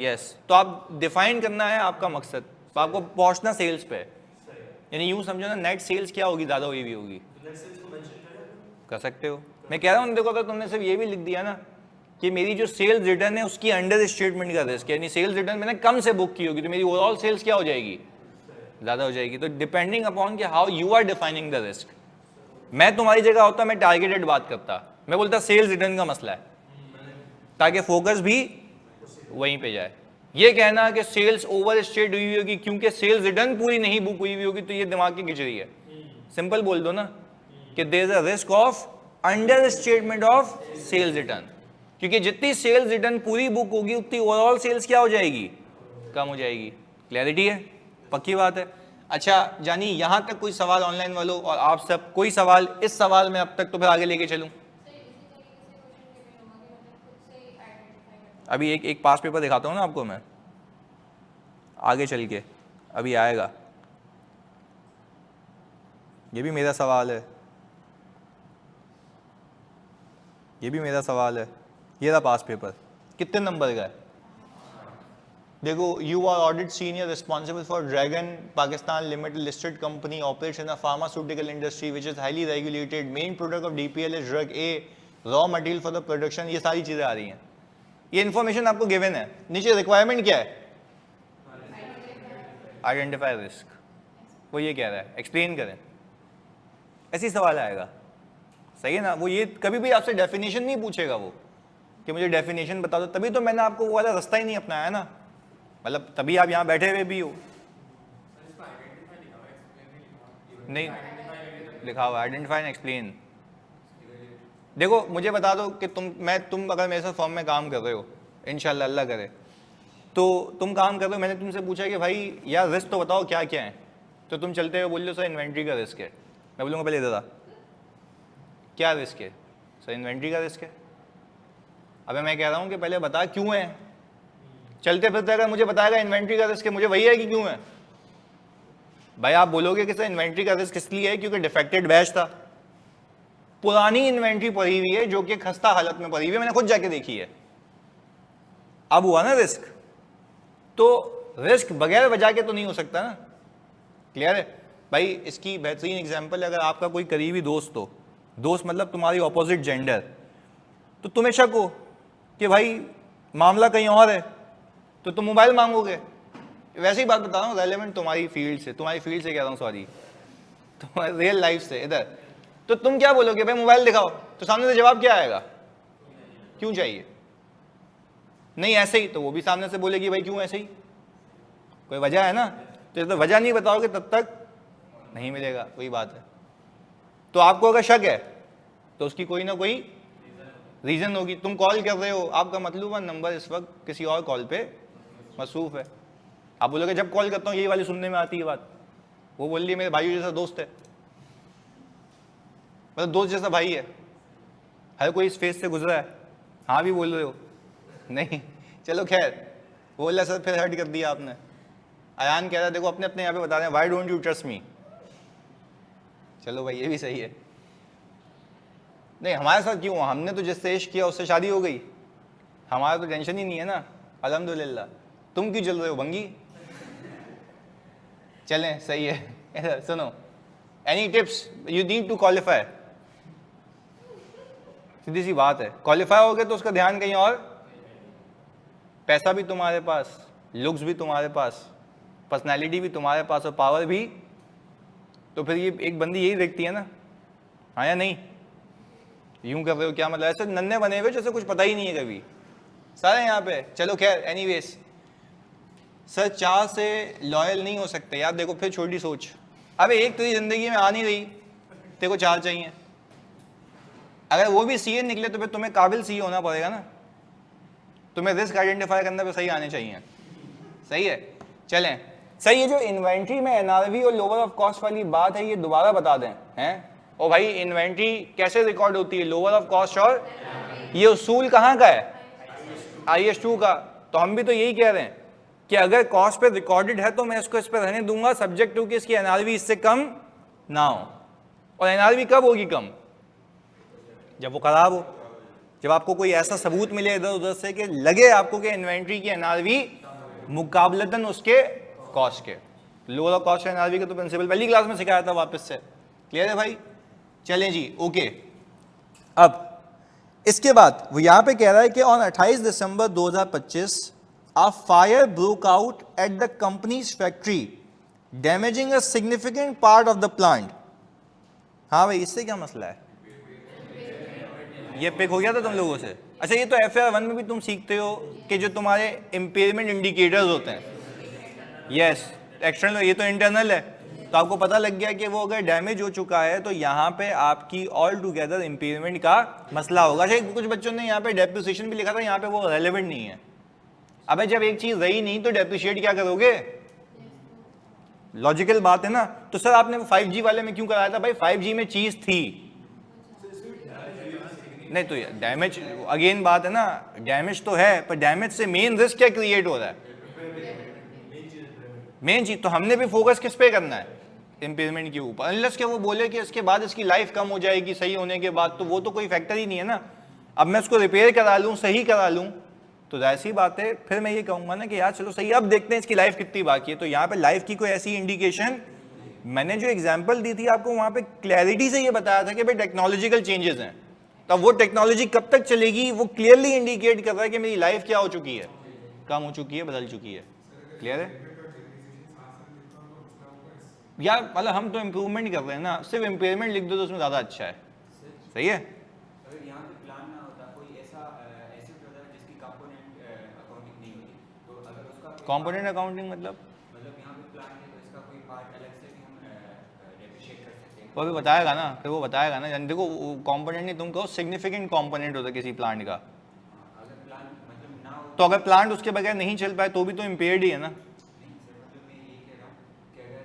यस। तो आप डिफाइन करना है आपका मकसद, तो आपको पहुंचना सेल्स पे, यानी यूं समझो ना नेट सेल्स क्या होगी, ज्यादा हुई भी होगी, कर सकते हो। मैं कह रहा हूं देखो, अगर तुमने सिर्फ ये भी लिख दिया ना कि मेरी जो सेल्स रिटर्न है उसकी अंडर स्टेटमेंट का रिस्क, यानी सेल्स रिटर्न मैंने कम से बुक की होगी, तो मेरी ओवरऑल सेल्स क्या हो जाएगी, ज्यादा हो जाएगी। तो डिपेंडिंग अपॉन कि how you are defining the risk. मैं तुम्हारी जगह होता, मैं टारगेटेड बात करता, मैं बोलता सेल्स रिटर्न का मसला है, ताकि फोकस भी वहीं पे जाए। ये कहना कि सेल्स ओवर स्टेट हुई होगी क्योंकि सेल्स रिटर्न पूरी नहीं बुक हुई होगी, तो ये दिमाग की खिचड़ी है। सिंपल बोल दो ना कि there is a risk of under statement of sales return, क्योंकि जितनी सेल्स रिटर्न पूरी बुक होगी उतनी ओवरऑल सेल्स क्या हो जाएगी, कम हो जाएगी। क्लैरिटी है, पक्की बात है। अच्छा जानी यहां तक कोई सवाल ऑनलाइन वालों और आप सब, कोई सवाल इस सवाल में अब तक, तो फिर आगे लेके चलूं। अभी एक पास पेपर दिखाता हूं ना आपको मैं, आगे चल के अभी आएगा। ये भी मेरा सवाल है, ये भी मेरा सवाल है। ये रहा पास पेपर, कितने नंबर का है देखो। You are audit senior responsible for Dragon Pakistan limited listed company operates in a pharmaceutical industry which is highly regulated. Main product of DPL is drug A, raw material for the production. ये सारी चीजें आ रही हैं, ये information आपको given है। नीचे requirement क्या है, आइडेंटिफाई रिस्क, वो ये कह रहा है एक्सप्लेन करें, ऐसी सवाल आएगा। सही है ना, वो ये कभी भी आपसे डेफिनेशन नहीं पूछेगा वो कि मुझे डेफिनेशन बता दो, तभी तो मैंने आपको वो वाला रास्ता ही नहीं अपनाया ना, मतलब तभी आप यहाँ बैठे हुए भी हो। नहीं लिखा हुआ आइडेंटिफाई एंड एक्सप्लेन। देखो मुझे बता दो कि तुम अगर मेरे साथ फॉर्म में काम कर रहे हो, इंशाल्लाह अल्लाह करे, तो तुम काम कर रहे हो, मैंने तुमसे पूछा कि भाई यार रिस्क तो बताओ क्या क्या है, तो तुम चलते हुए बोल लो सर इन्वेंट्री का रिस्क है। मैं बोलूँगा पहले दादा क्या रिस्क है, सर इन्वेंट्री का रिस्क है। अबे मैं कह रहा हूँ कि पहले बता क्यों है। चलते फिरते अगर मुझे बताएगा इन्वेंट्री का रिस्क है, मुझे वही है कि क्यों है। भाई आप बोलोगे कि सर इन्वेंट्री का रिस्क इसलिए है क्योंकि डिफेक्टेड बैच था, पुरानी इन्वेंट्री पड़ी हुई है जो कि खस्ता हालत में पड़ी हुई है, मैंने खुद जाके देखी है, अब हुआ ना रिस्क। तो रिस्क बगैर वजह के तो नहीं हो सकता ना। क्लियर है भाई। इसकी बेहतरीन एग्जांपल है, अगर आपका कोई करीबी दोस्त हो, दोस्त मतलब तुम्हारी ऑपोजिट जेंडर, तो तुम्हें शक हो कि भाई मामला कहीं और है, तो तुम मोबाइल मांगोगे। वैसे ही बात बता रहा हूँ, रेलेवेंट तुम्हारी फील्ड से कह रहा हूँ सॉरी, तुम्हारी रियल लाइफ से इधर, तो तुम क्या बोलोगे भाई मोबाइल दिखाओ, तो सामने से जवाब क्या आएगा, क्यों चाहिए। नहीं ऐसे ही, तो वो भी सामने से बोलेगी भाई क्यों ऐसे ही, कोई वजह है ना। तो जब तक वजह नहीं बताओगे तब तक नहीं मिलेगा, वही बात है। तो आपको अगर शक है तो उसकी कोई ना कोई रीजन होगी। तुम कॉल कर रहे हो, आपका मतलूबा नंबर इस वक्त किसी और कॉल पे मसरूफ है, आप बोलोगे जब कॉल करता हूँ यही वाली सुनने में आती है बात, वो बोल रही है मेरे भाई जैसा दोस्त है, मतलब दोस्त जैसा भाई है, हर कोई इस फेज से गुजरा है। हाँ भी बोल रहे हो, नहीं चलो खैर, बोला सर फिर हर्ट कर दिया आपने। अयान कह रहा है देखो अपने अपने यहाँ पे बता रहे हैं, why don't you trust me. चलो भाई ये भी सही है। नहीं हमारे साथ क्यों, हमने तो जिससे इश्क किया उससे शादी हो गई, हमारा तो टेंशन ही नहीं है ना, अल्हम्दुलिल्लाह। तुम क्यों चल रहे हो भंगी। चलें सही है। सुनो, any tips, you need to qualify, सीधी सी बात है। क्वालिफाई हो गए तो उसका ध्यान कहीं और, पैसा भी तुम्हारे पास, लुक्स भी तुम्हारे पास, पर्सनैलिटी भी तुम्हारे पास और पावर भी, तो फिर ये एक बंदी यही देखती है ना, हाँ या नहीं। यूं कर रहे हो क्या मतलब, ऐसे नन्हे बने हुए जैसे कुछ पता ही नहीं है कभी सारे यहाँ पे। चलो खैर एनीवेज, सर चाह से लॉयल नहीं हो सकते यार। देखो फिर छोटी सोच, अबे एक तेरी जिंदगी में आ नहीं रही, तेरे को चार चाहिए, अगर वो भी सीए निकले तो फिर तुम्हें काबिल सीए होना पड़ेगा ना, तुम्हें रिस्क आइडेंटिफाई करने पे सही आने चाहिए। सही है, चलें सही। ये जो इन्वेंट्री में एनआरवी और लोअर ऑफ कॉस्ट वाली बात है, ये दोबारा बता दें हैं। ओ भाई इन्वेंट्री कैसे रिकॉर्ड होती है, लोअर ऑफ कॉस्ट, और ये उसूल कहाँ का है, IS2 का। तो हम भी तो यही कह रहे हैं कि अगर कॉस्ट पे रिकॉर्डेड है तो मैं इसको इस पर रहने दूंगा, सब्जेक्ट टू कि इसकी एनआरवी इससे कम ना हो। और एनआरवी कब होगी कम, जब वो खराब हो, जब आपको कोई ऐसा सबूत मिले इधर उधर से कि लगे आपको कि इन्वेंट्री की एनआरवी मुकाबलतन उसके कॉस्ट के। लोअर कॉस्ट एनआरवी का तो प्रिंसिपल पहली क्लास में सिखाया था वापस से। क्लियर है भाई, चलें जी ओके। अब इसके बाद वो यहां पे कह रहा है कि on 28 December 2025 a fire broke out at the company's factory damaging a significant part of the plant। हाँ भाई इससे क्या मसला है, ये पिक हो गया था तुम लोगों से। अच्छा ये तो FR1 में भी तुम सीखते हो कि जो तुम्हारे इम्पेयरमेंट इंडिकेटर्स होते हैं, यस एक्सटर्नल, ये तो इंटरनल है। तो आपको पता लग गया कि वो अगर डैमेज हो चुका है तो यहाँ पे आपकी ऑल टुगेदर इम्पेयरमेंट का मसला होगा। कुछ बच्चों ने यहाँ पे डेप्रिसिएशन भी लिखा था, यहाँ पे वो रेलेवेंट नहीं है। अबे जब एक चीज रही नहीं तो डेप्रिशिएट क्या करोगे? लॉजिकल बात है ना। तो सर आपने 5G वाले में क्यों कराया था? भाई 5G में चीज थी नहीं तो डैमेज, अगेन बात है ना, डैमेज तो है पर डैमेज से मेन रिस्क क्या क्रिएट हो रहा है? मेन चीज। तो हमने भी फोकस किस पे करना है? इम्पेयरमेंट के ऊपर। अनलेस के वो बोले कि इसके बाद इसकी लाइफ कम हो जाएगी सही होने के बाद, तो वो तो कोई फैक्टर ही नहीं है ना। अब मैं उसको रिपेयर करा लूँ, सही करा लूँ, तो ऐसी बात है फिर मैं ये कहूँगा ना कि यार चलो सही, अब देखते हैं इसकी लाइफ कितनी बाकी है। तो यहाँ पे लाइफ की कोई ऐसी इंडिकेशन, मैंने जो एग्जांपल दी थी आपको वहाँ पे क्लैरिटी से ये बताया था कि भाई टेक्नोलॉजिकल चेंजेस हैं, तो वो टेक्नोलॉजी कब तक चलेगी वो क्लियरली इंडिकेट कर रहा है कि मेरी लाइफ क्या हो चुकी है, कम हो चुकी है, बदल चुकी है। क्लियर है? या मतलब हम तो इम्प्रूवमेंट कर रहे हैं ना, सिर्फ इम्पेयरमेंट लिख दो तो उसमें ज़्यादा अच्छा है। सही है? अगर यहाँ पे प्लान ना होता, कोई ऐसा एसेट होता है जिसकी कंपोनेंट अकाउंटिंग नहीं होती, तो अगर उसका कंपोनेंट अकाउंटिंग मतलब यहाँ पे प्लान है तो इसका कोई पार्ट अलग से भी हम डेप्रिशिएट कर सकते हैं। वो अभी बताएगा ना, फिर वो बताएगा ना। देखो कंपोनेंट नहीं, तुम कहो सिग्निफिकेंट कंपोनेंट होता है किसी प्लांट का। अगर प्लान मतलब ना हो तो अगर प्लांट उसके बगैर नहीं चल पाए तो भी तो इम्पेयर्ड ही है ना। नहीं सर, मतलब मैं ये कह रहा हूँ कि अगर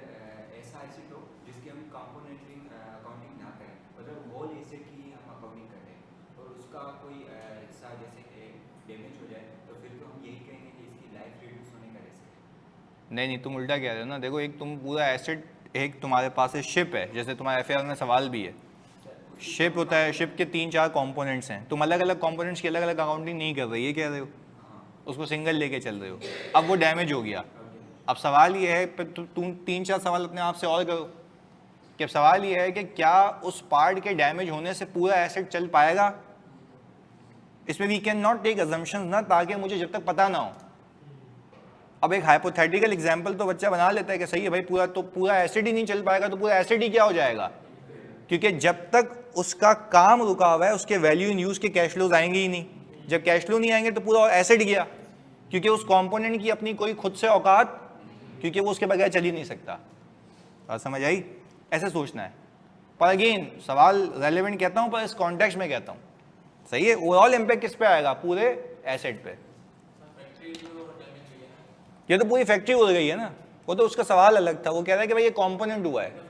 ऐसा एसेट हो जिसकी हम कंपोनेंट अकाउंटिंग ना करें, मतलब होल एसेट की हम अकाउंटिंग करें और उसका कोई हिस्सा जैसे डैमेज हो जाए, तो फिर तो हम यही कहेंगे कि इसकी लाइफ रिड्यूस होने का रिस्क है। नहीं, तुम उल्टा कह रहे हो ना। देखो एक तुम पूरा एसेट, एक तुम्हारे पास है शिप है, जैसे तुम्हारे एफएआर में सवाल भी है, शिप होता है, शिप के 3-4 कंपोनेंट्स हैं, तुम अलग अलग कंपोनेंट्स की अलग अलग अकाउंटिंग नहीं कर रहे, ये कह रहे हो, उसको सिंगल लेके चल रहे हो। अब वो डैमेज हो गया, अब सवाल ये है, तुम 3-4 सवाल अपने आप से और करो कि अब सवाल ये है कि क्या उस पार्ट के डैमेज होने से पूरा एसेट चल पाएगा? इसमें we can not take assumptions ना, ताकि मुझे जब तक पता ना हो। अब एक हाइपोथेटिकल एग्जांपल तो बच्चा बना लेता है कि सही है भाई, पूरा एसेट ही नहीं चल पाएगा, तो पूरा एसेट ही क्या हो जाएगा? क्योंकि जब तक उसका काम रुका हुआ है उसके वैल्यू इन यूज के कैश फ्लोज आएंगे ही नहीं। जब कैश फ्लो नहीं आएंगे तो पूरा एसेट गया, क्योंकि उस कंपोनेंट की अपनी कोई खुद से औकात, क्योंकि वो उसके बगैर चल ही नहीं सकता। बात समझ आई? ऐसे सोचना है। पर अगेन सवाल रेलेवेंट कहता हूं, पर इस कॉन्टेक्स्ट में कहता हूं। सही है? ओवरऑल इम्पैक्ट किस पे आएगा? पूरे एसेट पे। ये तो पूरी फैक्ट्री हो गई है ना, वो तो उसका सवाल अलग था। वो कह रहा है कि भाई ये कंपोनेंट हुआ है।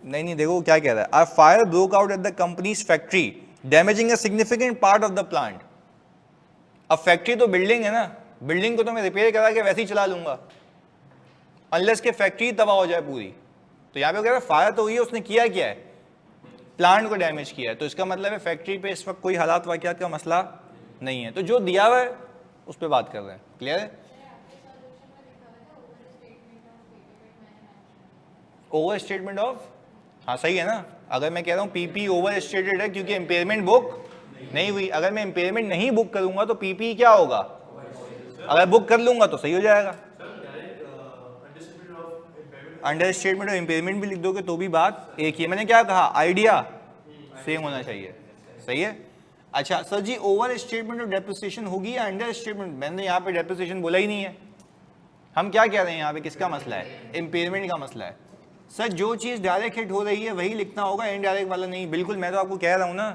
नहीं, देखो क्या कह रहा है, a fire broke out at the companies factory damaging a significant part of the plant. अब फैक्ट्री तो बिल्डिंग है ना, बिल्डिंग को तो मैं रिपेयर करा के वैसे ही चला लूंगा, अनलेस के फैक्ट्री तबाह हो जाए पूरी। तो यहाँ पे कह रहा है फायर तो हुई है, उसने किया क्या है? प्लांट को डैमेज किया है। तो इसका मतलब है फैक्ट्री पे इस वक्त कोई हालात वाक़ियात का मसला नहीं है। तो जो दिया हुआ है उस पर बात कर रहे हैं। क्लियर है? ओवर स्टेटमेंट ऑफ, हाँ सही है ना। अगर मैं कह रहा हूँ पीपी ओवर स्टेटेड है क्योंकि इम्पेयरमेंट बुक नहीं हुई, अगर मैं इम्पेयरमेंट नहीं बुक करूंगा तो पीपी क्या होगा? अगर बुक कर लूंगा तो सही हो जाएगा। अंडर स्टेटमेंट और इम्पेयरमेंट भी लिख दोगे तो भी बात एक ही है। मैंने क्या कहा? आइडिया सेम होना चाहिए। सही है? अच्छा सर जी, ओवर स्टेटमेंट और डेप्रिसिएशन होगी या अंडर स्टेटमेंट? मैंने यहाँ पे डेप्रिसिएशन बोला ही नहीं है। हम क्या कह रहे हैं यहाँ पे? किसका मसला है? इम्पेयरमेंट का मसला है। सर जो चीज़ डायरेक्ट हिट हो रही है वही लिखना होगा, इनडायरेक्ट वाला नहीं। बिल्कुल, मैं तो आपको कह रहा हूँ ना,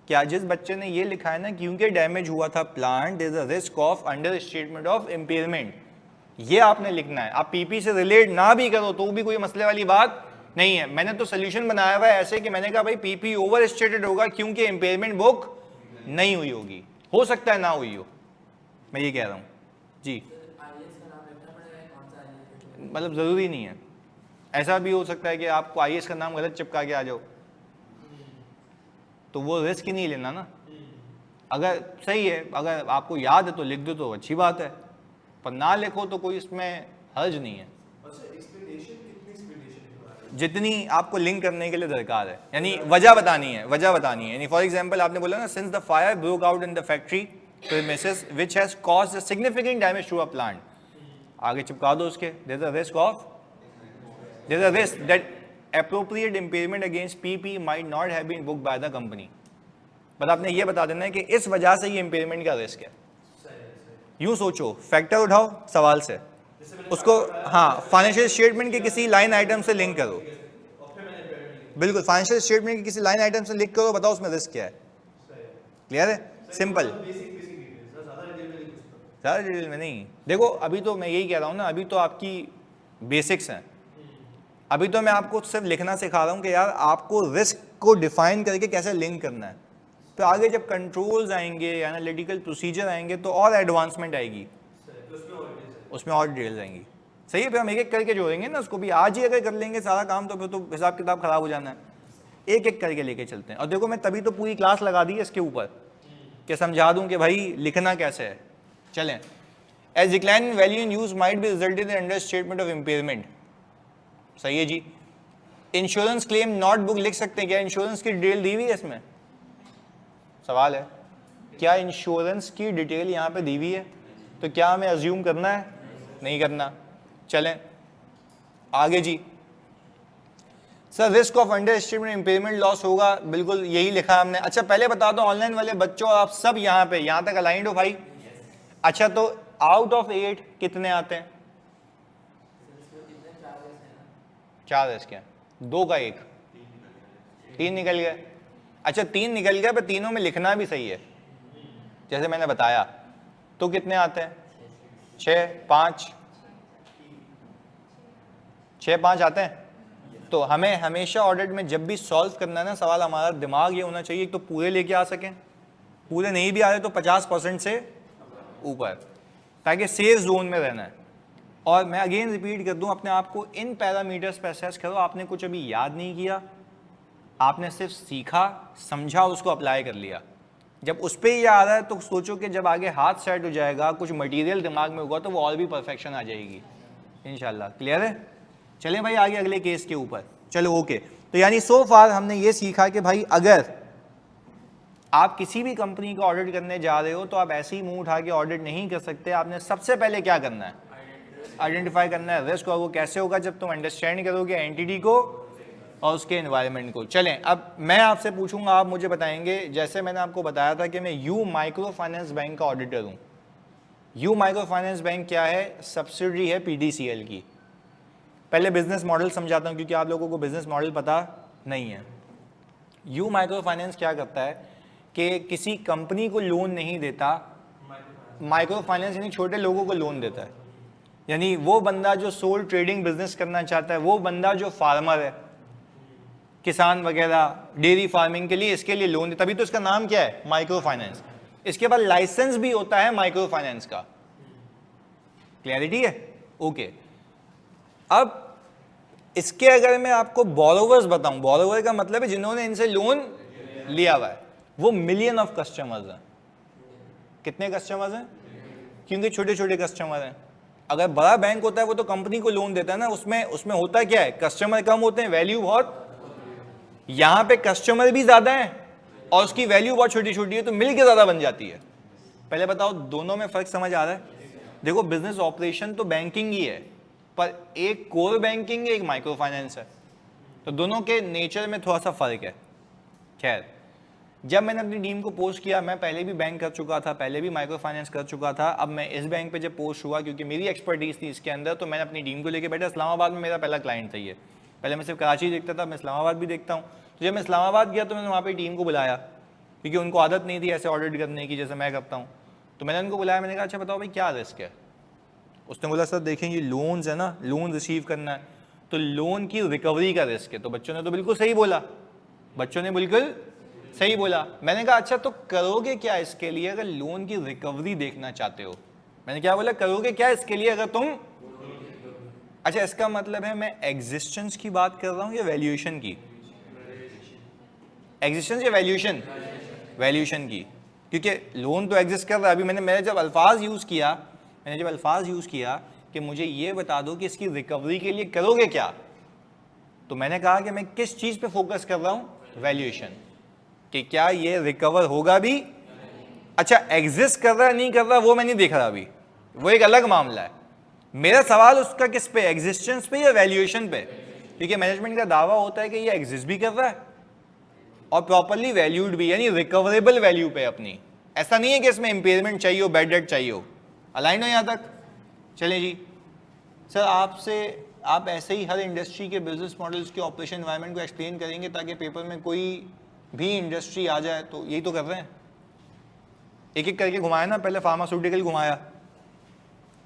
क्या जिस बच्चे ने ये लिखा है ना, क्योंकि डैमेज हुआ था plant, there is a risk of under statement of impairment, ये आपने लिखना है। आप पीपी से रिलेट ना भी करो तो भी कोई मसले वाली बात नहीं है। मैंने तो सोल्यूशन बनाया हुआ है ऐसे कि मैंने कहा भाई पीपी ओवर स्टेटेड होगा क्योंकि इम्पेयरमेंट बुक नहीं हुई होगी, हो सकता है ना हुई हो, मैं ये कह रहा हूँ जी। मतलब ज़रूरी नहीं है, ऐसा भी हो सकता है कि आपको आईएएस का नाम गलत चिपका के आ जाओ, तो वो रिस्क ही नहीं लेना ना। अगर सही है, अगर आपको याद है तो लिख दो तो अच्छी बात है, पर ना लिखो तो कोई इसमें हर्ज नहीं है। जितनी आपको लिंक करने के लिए दरकार है, यानी वजह बतानी है, वजह बतानी है। यानी फॉर एग्जांपल आपने बोला ना, since the fire broke out in the factory premises which has caused significant damage to a plant, आगे चिपका दो उसके, there is a risk of, there is a risk that appropriate impairment against PP might not have been booked by the company। But आपने ये बता देना है कि इस वजह से ये इम्पेयरमेंट का रिस्क है। यूं सोचो, फैक्टर उठाओ सवाल से, उसको हाँ फाइनेंशियल स्टेटमेंट के किसी लाइन आइटम से लिंक करो, बिल्कुल फाइनेंशियल स्टेटमेंट के किसी लाइन आइटम से लिंक करो, बताओ उसमें रिस्क क्या है। क्लियर है, सिंपल, ज़्यादा डिटेल में नहीं। देखो अभी तो मैं यही कह रहा हूँ ना, अभी तो आपकी बेसिक्स हैं, अभी तो मैं आपको सिर्फ लिखना सिखा रहा हूँ कि यार आपको रिस्क को डिफाइन करके कैसे लिंक करना है। तो आगे जब कंट्रोल्स आएंगे, एनालिटिकल प्रोसीजर आएंगे तो और एडवांसमेंट आएगी, उसमें और डिटेल्स आएंगी। सही है, फिर हम एक एक करके जोड़ेंगे ना उसको भी। आज ही अगर कर लेंगे सारा काम तो फिर तो हिसाब किताब खराब हो जाना है। एक एक करके लेके चलते हैं। और देखो मैं तभी तो पूरी क्लास लगा दी है इसके ऊपर कि समझा दूं कि भाई लिखना कैसे है। चलें, as decline in value in use might be resulted in under statement of impairment. सही है जी। इंश्योरेंस क्लेम नॉट बुक लिख सकते हैं क्या? इंश्योरेंस की डिटेल दी हुई है इसमें? सवाल है, क्या इंश्योरेंस की डिटेल यहाँ पे दी हुई है? तो क्या हमें अज्यूम करना है? नहीं करना। चलें आगे जी। Sir risk of underestimate impairment loss होगा, बिल्कुल यही लिखा हमने। अच्छा पहले बता दो ऑनलाइन वाले बच्चों, आप सब यहाँ पे यहाँ तक अलाइंड हो भाई? अच्छा तो आउट ऑफ 8 कितने आते हैं? 4 रिस्क हैं, 2 का 1, 3 निकल गए। अच्छा 3 निकल गए, पर तीनों में लिखना भी सही है जैसे मैंने बताया। तो कितने आते हैं? 6, 5, 6, 5 आते हैं। तो हमें हमेशा ऑडिट में जब भी सॉल्व करना है ना सवाल, हमारा दिमाग ये होना चाहिए तो पूरे लेके आ सकें, पूरे नहीं भी आ रहे तो 50% से ऊपर, ताकि सेफ जोन में रहना है। और मैं अगेन रिपीट कर दूं, अपने आप को इन पैरामीटर्स पर असेस करो। आपने कुछ अभी याद नहीं किया, आपने सिर्फ सीखा, समझा, उसको अप्लाई कर लिया। जब उस पर ही आ रहा है तो सोचो कि जब आगे हाथ सेट हो जाएगा, कुछ मटेरियल दिमाग में होगा तो वो और भी परफेक्शन आ जाएगी इंशाल्लाह। क्लियर है? चलें भाई आगे अगले केस के ऊपर। चलो ओके। तो यानी सो फार हमने ये सीखा कि भाई अगर आप किसी भी कंपनी का ऑडिट करने जा रहे हो तो आप ऐसे ही मुंह उठा के ऑडिट नहीं कर सकते। आपने सबसे पहले क्या करना है? आइडेंटिफाई करना है रिस्क। और वो कैसे होगा? जब तुम अंडरस्टैंड करोगे एंटिटी को और उसके एनवायरनमेंट को। चलें अब मैं आपसे पूछूंगा, आप मुझे बताएंगे। जैसे मैंने आपको बताया था कि मैं यू माइक्रो फाइनेंस बैंक का ऑडिटर हूँ। यू माइक्रो फाइनेंस बैंक क्या है? सब्सिडरी है PDCL की। पहले बिजनेस मॉडल समझाता हूँ क्योंकि आप लोगों को बिजनेस मॉडल पता नहीं है। यू माइक्रो फाइनेंस क्या करता है कि किसी कंपनी को लोन नहीं देता, माइक्रो फाइनेंस यानी छोटे लोगों को लोन देता है। यानी वो बंदा जो सोल ट्रेडिंग बिजनेस करना चाहता है, वो बंदा जो फार्मर है, किसान वगैरह, डेयरी फार्मिंग के लिए, इसके लिए लोन दे। तभी तो इसका नाम क्या है? Micro finance. इसके बाद लाइसेंस भी होता है माइक्रो फाइनेंस का। क्लैरिटी है? ओके। अब इसके अगर मैं आपको बोरोवर्स बताऊं, बोरोवर का मतलब है जिन्होंने इनसे लोन लिया हुआ है, वो मिलियन ऑफ कस्टमर्स हैं। कितने कस्टमर्स हैं? क्योंकि छोटे छोटे कस्टमर हैं। अगर बड़ा बैंक होता है वो तो कंपनी को लोन देता है ना, उसमें होता क्या है? कस्टमर कम होते हैं, वैल्यू बहुत। यहां पे कस्टमर भी ज्यादा है और उसकी वैल्यू बहुत छोटी छोटी है, तो मिल के ज्यादा बन जाती है। पहले बताओ दोनों में फर्क समझ आ रहा है? देखो बिजनेस ऑपरेशन तो बैंकिंग ही है, पर एक कोर बैंकिंग है, एक माइक्रो फाइनेंस है, तो दोनों के नेचर में थोड़ा सा फर्क है। खैर, जब मैंने अपनी टीम को पोस्ट किया, मैं पहले भी बैंक कर चुका था, पहले भी माइक्रो फाइनेंस कर चुका था। अब मैं इस बैंक पे जब पोस्ट हुआ, क्योंकि मेरी एक्सपर्टीज थी इसके अंदर, तो मैंने अपनी टीम को लेकर बैठा। इस्लामाबाद में मेरा पहला क्लाइंट था ये। पहले मैं सिर्फ कराची देखता था, मैं इस्लामाबाद भी देखता हूँ। तो जब मैं इस्लामाबाद गया तो मैंने वहाँ पर टीम को बुलाया, क्योंकि उनको आदत नहीं थी ऐसे ऑडिट करने की जैसे मैं करता हूँ। तो मैंने उनको बुलाया, मैंने कहा अच्छा बताओ भाई क्या रिस्क है? उसने बोला सर देखें ये लोन्स है ना, लोन रिसीव करना है तो लोन की रिकवरी का रिस्क है। तो बच्चों ने तो बिल्कुल सही बोला, बच्चों ने बिल्कुल सही बोला। मैंने कहा अच्छा तो करोगे क्या इसके लिए अगर लोन की रिकवरी देखना चाहते हो? मैंने क्या बोला? करोगे क्या इसके लिए अगर तुम। अच्छा इसका मतलब है मैं एग्जिस्टेंस की बात कर रहा हूं या वैल्यूएशन की? एग्जिस्टेंस या वैल्यूएशन? वैल्यूएशन की, क्योंकि लोन तो एग्जिस्ट कर रहा है। अभी मैंने जब अल्फाज यूज किया कि मुझे ये बता दो कि इसकी रिकवरी के लिए करोगे क्या, तो मैंने कहा कि मैं किस चीज पे फोकस कर रहा हूं? वैल्यूएशन, कि क्या ये रिकवर होगा भी। अच्छा एग्जिस्ट कर रहा है नहीं कर रहा वो मैं नहीं देख रहा अभी, वो एक अलग मामला है। मेरा सवाल उसका किस पे? एग्जिस्टेंस पे या वैल्यूएशन पे? क्योंकि मैनेजमेंट का दावा होता है कि ये एग्जिस्ट भी कर रहा है और प्रॉपरली वैल्यूड भी, यानी रिकवरेबल वैल्यू पे अपनी। ऐसा नहीं है कि इसमें इंपेयरमेंट चाहिए हो, बैड डेट चाहिए हो। अलाइन हो यहां तक? चलें जी। सर आप ऐसे ही हर इंडस्ट्री के बिजनेस मॉडल्स के ऑपरेशन एनवायरनमेंट को एक्सप्लेन करेंगे ताकि पेपर में कोई भी इंडस्ट्री आ जाए, तो यही तो कर रहे हैं। एक एक करके घुमाया ना, पहले फार्मास्यूटिकल घुमाया,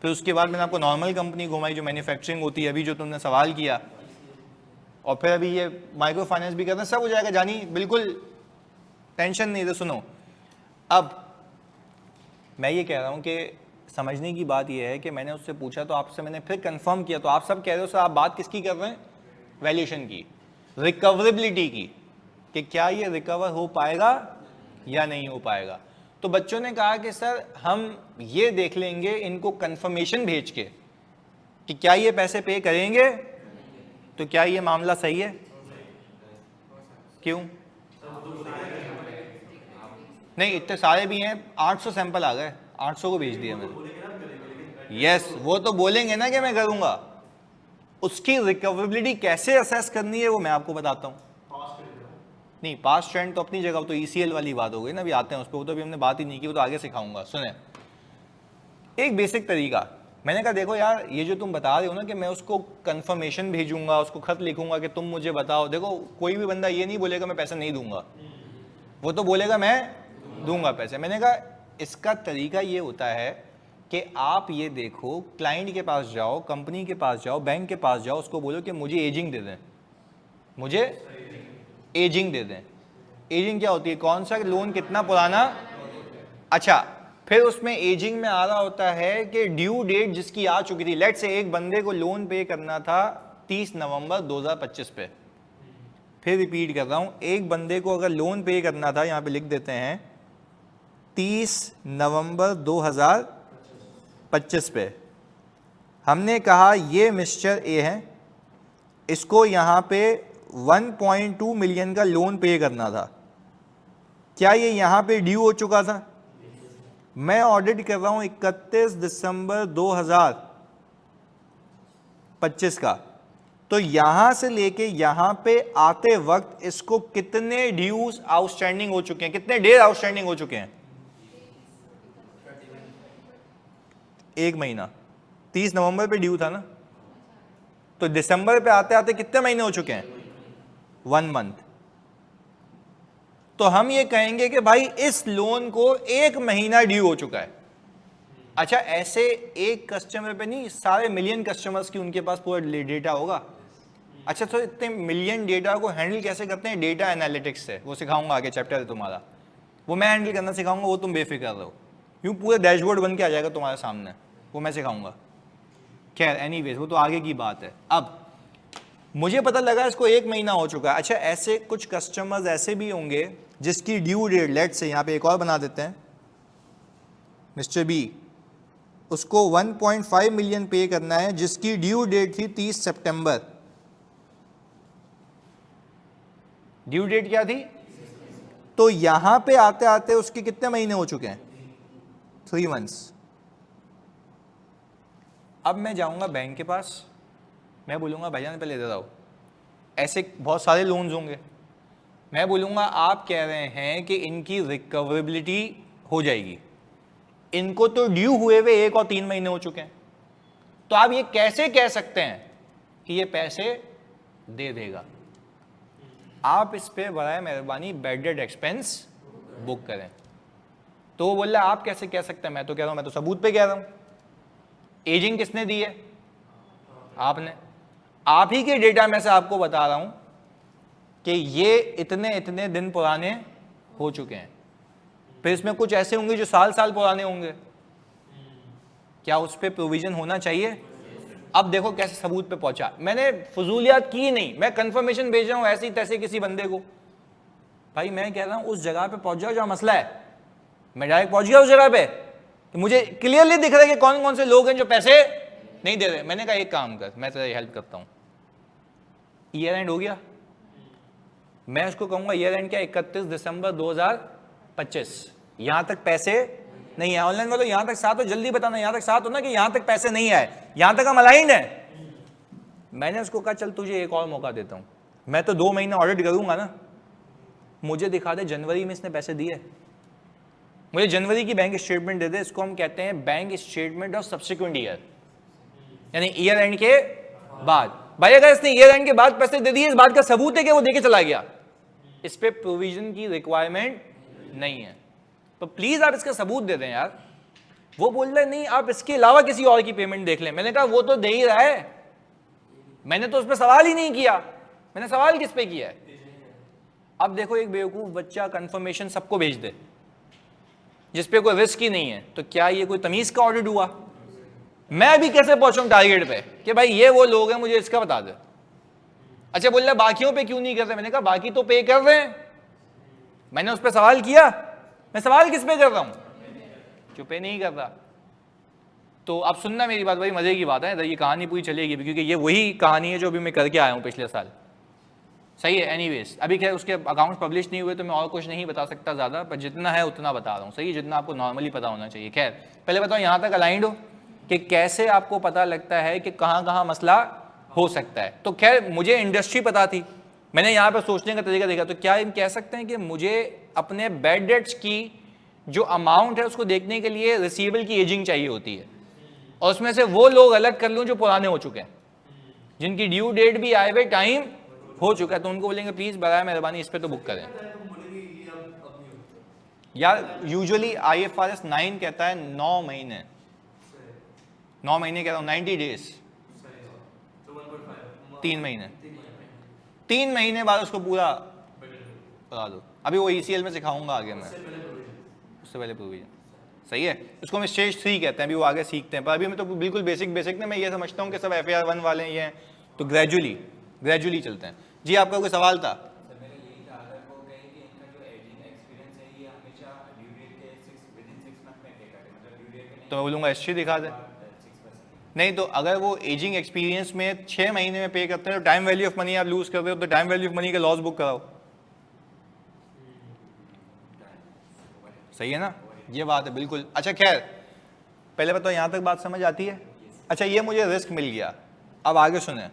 फिर उसके बाद मैंने आपको नॉर्मल कंपनी घुमाई जो मैन्युफैक्चरिंग होती है, अभी जो तुमने सवाल किया, और फिर अभी ये माइक्रो फाइनेंस भी करना, सब हो जाएगा जानी, बिल्कुल टेंशन नहीं। तो सुनो, अब मैं ये कह रहा हूँ कि समझने की बात ये है कि मैंने उससे पूछा तो आपसे मैंने फिर कंफर्म किया, तो आप सब कह रहे हो सर आप बात किसकी कर रहे हैं? वैल्यूएशन की, रिकवरेबिलिटी की, कि क्या ये रिकवर हो पाएगा या नहीं हो पाएगा। तो बच्चों ने कहा कि सर हम ये देख लेंगे इनको कंफर्मेशन भेज के कि क्या ये पैसे पे करेंगे, तो क्या ये मामला सही है? क्यों नहीं? इतने सारे भी हैं, 800 सैंपल आ गए, 800 को भेज दिया मैंने। यस, वो तो बोलेंगे ना कि मैं करूंगा, उसकी रिकवरेबिलिटी कैसे असेस करनी है वो मैं आपको बताता हूँ। नहीं, पास्ट ट्रेंड तो अपनी जगह, तो ECL वाली बात हो गई ना, अभी आते हैं उस पर, वो तो अभी हमने बात ही नहीं की, वो तो आगे सिखाऊंगा। सुने, एक बेसिक तरीका, मैंने कहा देखो यार ये जो तुम बता रहे हो ना कि मैं उसको कंफर्मेशन भेजूंगा, उसको खत लिखूंगा कि तुम मुझे बताओ, देखो कोई भी बंदा ये नहीं बोलेगा मैं पैसा नहीं दूंगा, वो तो बोलेगा मैं दूंगा पैसे। मैंने कहा इसका तरीका ये होता है कि आप ये देखो, क्लाइंट के पास जाओ, कंपनी के पास जाओ, बैंक के पास जाओ, उसको बोलो कि मुझे एजिंग दे दें, मुझे एजिंग दे दें। एजिंग क्या होती है? कौन सा लोन कितना पुराना। अच्छा, फिर उसमें एजिंग में आ रहा होता है कि ड्यू डेट जिसकी आ चुकी थी। लेट से एक बंदे को लोन पे करना था 30 नवंबर 2025 पे, फिर रिपीट कर रहा हूं, एक बंदे को अगर लोन पे करना था, यहां पे लिख देते हैं 30 नवंबर 2025 पे, हमने कहा ये मिस्टर ए है, इसको यहां पे 1.2 मिलियन का लोन पे करना था। क्या ये यहां पे ड्यू हो चुका था? मैं ऑडिट कर रहा हूं 31 दिसंबर 2025 का, तो यहां से लेके यहां पे आते वक्त इसको कितने ड्यूज आउटस्टैंडिंग हो चुके हैं, कितने डेज आउटस्टैंडिंग हो चुके हैं? 1 महीना। 30 नवंबर पे ड्यू था ना, तो दिसंबर पे आते आते कितने महीने हो चुके हैं? 1 मंथ। तो हम ये कहेंगे कि भाई इस लोन को 1 महीना ड्यू हो चुका है। अच्छा, ऐसे एक कस्टमर पे नहीं, सारे मिलियन कस्टमर्स की उनके पास पूरा डेटा होगा। अच्छा, तो इतने मिलियन डेटा को हैंडल कैसे करते हैं? डेटा एनालिटिक्स से, वो सिखाऊंगा आगे चैप्टर है तुम्हारा, वो मैं हैंडल करना सिखाऊंगा, वो तुम बेफिक्र रहो, यूं पूरा डैशबोर्ड बन के आ जाएगा तुम्हारे सामने, वो मैं सिखाऊंगा। खैर एनीवेज, वो तो आगे की बात है। अब मुझे पता लगा इसको 1 महीना हो चुका है। अच्छा, ऐसे कुछ कस्टमर्स ऐसे भी होंगे जिसकी ड्यू डेट, लेट से यहाँ पे एक और बना देते हैं, मिस्टर बी, उसको 1.5 मिलियन पे करना है, जिसकी ड्यू डेट थी 30 सितंबर। ड्यू डेट क्या थी? तो यहां पे आते आते उसके कितने महीने हो चुके हैं? 3 मंथ्स। अब मैं जाऊंगा बैंक के पास, मैं बोलूंगा भाईजान पहले दे दो, ऐसे बहुत सारे लोन्स होंगे, मैं बोलूंगा आप कह रहे हैं कि इनकी रिकवरेबिलिटी हो जाएगी, इनको तो ड्यू हुए हुए 1 और 3 महीने हो चुके हैं, तो आप ये कैसे कह सकते हैं कि ये पैसे दे देगा? आप इस पे बराए मेहरबानी बैड डेट एक्सपेंस बुक करें। तो वो बोल रहा है आप कैसे कह सकते हैं? मैं तो कह रहा हूं, मैं तो सबूत पे कह रहा हूं। एजिंग किसने दी है? आपने। आप ही के डेटा में से आपको बता रहा हूं कि ये इतने इतने दिन पुराने हो चुके हैं। फिर इसमें कुछ ऐसे होंगे जो साल साल पुराने होंगे, क्या उस पर प्रोविजन होना चाहिए? अब देखो कैसे सबूत पे पहुंचा, मैंने फजूलियात की नहीं, मैं कंफर्मेशन भेज रहा हूं ऐसे ही तैसे किसी बंदे को। भाई मैं कह रहा हूं उस जगह पे पहुंच जाओ जहां मसला है। मैं डायरेक्ट पहुंच गया उस जगह पे कि मुझे क्लियरली दिख रहा है कि कौन कौन से लोग हैं जो पैसे नहीं दे रहे। मैंने कहा एक काम कर, मैं तेरी हेल्प करता हूं, ईयर एंड हो गया, मैं उसको कहूंगा ईयर एंड क्या, 31 दिसंबर 2025, यहां तक पैसे नहीं है। ऑनलाइन वालों यहां तक साथ हो, जल्दी बताना यहां तक साथ हो ना कि यहां तक पैसे नहीं आए, यहां तक हम अलाइंड हैं। मैंने उसको कहा चल तुझे एक और मौका देता हूं, मैं तो 2 महीने ऑडिट करूंगा ना, मुझे दिखा दे जनवरी में इसने पैसे दिए, मुझे जनवरी की बैंक स्टेटमेंट दे दे। इसको हम कहते हैं bank statement of subsequent year. यानी ईयर एंड के बाद। भाई अगर इसने ईयर एंड के बाद पैसे दे दिए, इस बात का सबूत है कि वो देके चला गया, इस पे प्रोविजन की रिक्वायरमेंट नहीं है। तो प्लीज आप इसका सबूत दे दें यार। वो बोल रहे नहीं आप इसके अलावा किसी और की पेमेंट देख लें। मैंने कहा वो तो दे ही रहा है, मैंने तो उस पर सवाल ही नहीं किया। मैंने सवाल किस पे किया है? अब देखो एक बेवकूफ बच्चा कंफर्मेशन सबको भेज दे जिसपे कोई रिस्क ही नहीं है, तो क्या ये कोई तमीज का ऑडिट हुआ? मैं अभी कैसे पहुंचूं टारगेट पे कि भाई ये वो लोग हैं, मुझे इसका बता दे। अच्छा बोल रहा बाकियों पे क्यों नहीं करते? मैंने कहा बाकी तो पे कर रहे हैं, मैंने उस पर सवाल किया? मैं सवाल किस पे कर रहा हूं? जो पे नहीं कर रहा। तो अब सुनना मेरी बात, बड़ी मजे की बात है, ये कहानी पूरी चलेगी क्योंकि ये वही कहानी है जो अभी मैं करके आया हूं पिछले साल। सही है। एनीवेज अभी खैर उसके अकाउंट्स पब्लिश नहीं हुए तो मैं और कुछ नहीं बता सकता ज़्यादा, पर जितना है उतना बता रहा हूँ। सही है, जितना आपको नॉर्मली पता होना चाहिए। खैर पहले बताओ यहाँ तक अलाइंड हो कि कैसे आपको पता लगता है कि कहाँ कहाँ मसला हो सकता है। तो खैर मुझे इंडस्ट्री पता थी, मैंने यहाँ पर सोचने का तरीका देखा। तो क्या हम कह सकते हैं कि मुझे अपने बैड डेट्स की जो अमाउंट है उसको देखने के लिए रिसीवेबल की एजिंग चाहिए होती है, और उसमें से वो लोग अलग कर लूँ जो पुराने हो चुके हैं, जिनकी ड्यू डेट भी आए हुए टाइम हो चुका है, तो उनको बोलेंगे प्लीज बराए मेहरबानी इस पे तो बुक करें। यार यूजुअली IFRS 9 कहता है 9 महीने, 9 महीने कह रहा हूँ, 90 डेज, 3 महीने, 3 महीने बाद उसको पूरा बता दो। अभी वो ECL में सिखाऊंगा आगे मैं, उससे पहले प्रोविजन। सही है, उसको मैं स्टेज 3 कहते हैं, अभी वो आगे सीखते हैं, पर अभी मैं तो बिल्कुल बेसिक ना, मैं ये समझता हूँ कि सब FAR 1 वाले ये हैं, तो ग्रेजुअली चलते हैं। जी आपका कोई सवाल था? सर मेरा यही था, अगर वो कहें कि इनका जो एजिंग एक्सपीरियंस है ये हमेशा ड्यू डेट के विदिन 6 मंथ में पे करें, मतलब ड्यू डेट में तो मैं बोलूँगा हिस्ट्री दिखा दे। 6%। नहीं तो अगर वो एजिंग एक्सपीरियंस में 6 महीने में पे करते हैं तो टाइम वैल्यू ऑफ मनी आप लूज कर रहे हो, तो टाइम वैल्यू ऑफ मनी का लॉस बुक कराओ। सही है ना, ये बात है बिल्कुल। अच्छा खैर पहले बताओ यहाँ तक बात समझ आती है? अच्छा ये मुझे रिस्क मिल गया, अब आगे सुने।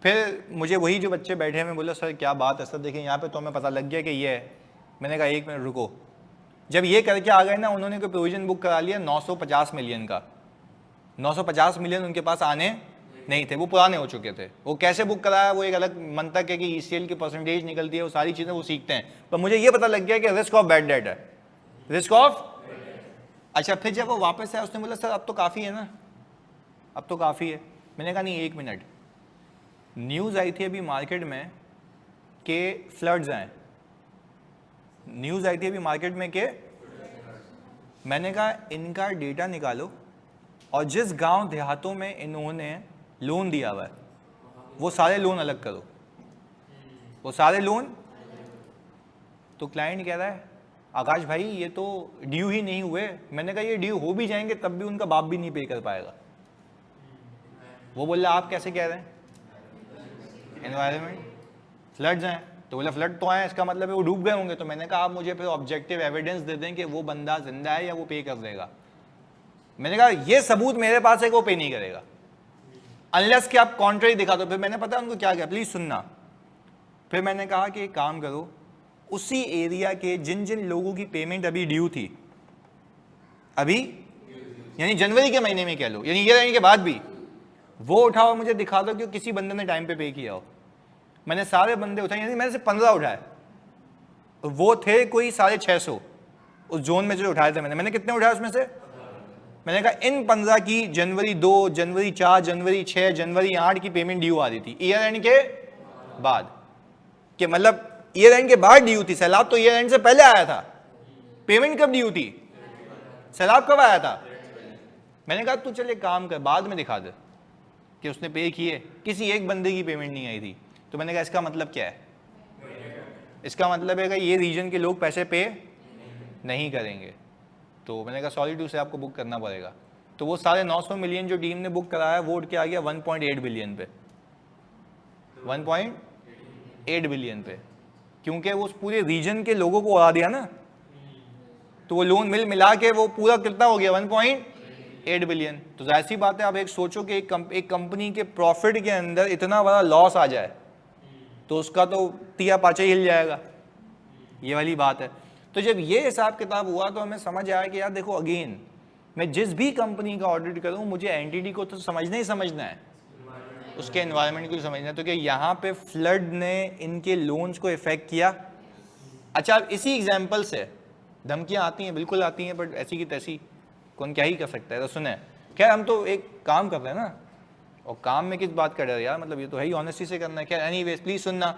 फिर मुझे वही जो बच्चे बैठे हैं, बोला सर क्या बात है सर, देखिए यहाँ पे तो हमें पता लग गया कि ये है। मैंने कहा 1 मिनट रुको, जब ये करके आ गए ना, उन्होंने कोई प्रोविजन बुक करा लिया 950 मिलियन का। 950 मिलियन उनके पास आने नहीं थे, वो पुराने हो चुके थे। वो कैसे बुक कराया वो एक अलग मंतक है कि ECL की परसेंटेज निकलती है, वो सारी चीज़ें वो सीखते हैं। पर मुझे ये पता लग गया कि रिस्क ऑफ बैड डेट है, रिस्क ऑफ। अच्छा फिर जब वो वापस आया उसने बोला सर अब तो काफ़ी है ना, अब तो काफ़ी है। मैंने कहा नहीं 1 मिनट, न्यूज़ आई थी अभी मार्केट में कि फ्लड्स आए, न्यूज़ आई थी अभी मार्केट में कि, मैंने कहा इनका डेटा निकालो और जिस गांव देहातों में इन्होंने लोन दिया हुआ है वो सारे लोन अलग करो, वो सारे लोन। तो क्लाइंट कह रहा है आकाश भाई ये तो ड्यू ही नहीं हुए। मैंने कहा ये ड्यू हो भी जाएंगे तब भी उनका बाप भी नहीं पे कर पाएगा। वो बोल रहा आप कैसे कह रहे हैं, एनवायरनमेंट फ्लड्स हैं, तो बोला फ्लड तो आए इसका मतलब है वो डूब गए होंगे। तो मैंने कहा आप मुझे फिर ऑब्जेक्टिव एविडेंस दे दें कि वो बंदा जिंदा है या वो पे कर देगा। मैंने कहा ये सबूत मेरे पास है कि वो पे नहीं करेगा अनलेस कि आप कॉन्ट्ररी दिखा दो। फिर मैंने पता उनको क्या किया, प्लीज सुनना। फिर मैंने कहा कि एक काम करो, उसी एरिया के जिन जिन लोगों की पेमेंट अभी ड्यू थी, अभी यानी जनवरी के महीने में कह लो, यानी ये के बाद भी, वो उठाओ मुझे दिखा दो कि किसी बंदे ने टाइम पे किया हो। मैंने सारे बंदे उठाए, यानी मैंने सिर्फ 15 उठाए, वो थे कोई 650 उस जोन में जो उठाए थे। मैंने कितने उठाए उसमें से? मैंने कहा इन 15 की जनवरी 2, जनवरी 4, जनवरी 6, जनवरी 8 की पेमेंट ड्यू आ रही थी ईयर एंड के बाद, कि मतलब ईयर एंड के बाद ड्यू थी। सैलाब तो ईयर एंड से पहले आया था, पेमेंट कब ड्यू थी? सैलाब कब आया था? मैंने कहा तू चल एक काम कर, बाद में दिखा दे कि उसने पे किए, किसी एक बंदे की पेमेंट नहीं आई थी। तो मैंने कहा इसका मतलब क्या है? इसका मतलब है कि ये रीजन के लोग पैसे पे नहीं करेंगे। तो मैंने कहा सॉरी टू से आपको बुक करना पड़ेगा। तो वो 950 मिलियन जो टीम ने बुक कराया वो उठ के आ गया 1.8 बिलियन पे, 1.8 बिलियन पे, क्योंकि वो उस पूरे रीजन के लोगों को उड़ा दिया ना। तो वो लोन मिला के वो पूरा कितना हो गया 1.8 बिलियन। तो जाहिर सी बात है, आप एक सोचो कि एक कंपनी के प्रॉफिट के अंदर इतना बड़ा लॉस आ जाए तो उसका तो तिया पाचा हिल जाएगा, ये वाली बात है। तो जब ये हिसाब किताब हुआ तो हमें समझ आया कि यार देखो अगेन मैं जिस भी कंपनी का ऑडिट करूं मुझे एंटिटी को तो समझना ही समझना है, उसके एनवायरनमेंट को समझना है। तो क्या यहाँ पे फ्लड ने इनके लोन्स को इफेक्ट किया? अच्छा, अब इसी एग्जाम्पल से धमकियाँ आती हैं, बिल्कुल आती हैं, बट ऐसी की तैसी कौन क्या ही कर सकता है। तो सुने, खैर हम तो एक काम कर रहे हैं ना, और काम में किस बात कर रहे हैं यार, मतलब ये तो है ही, ऑनेस्टी से करना है। खैर एनीवेज प्लीज सुनना।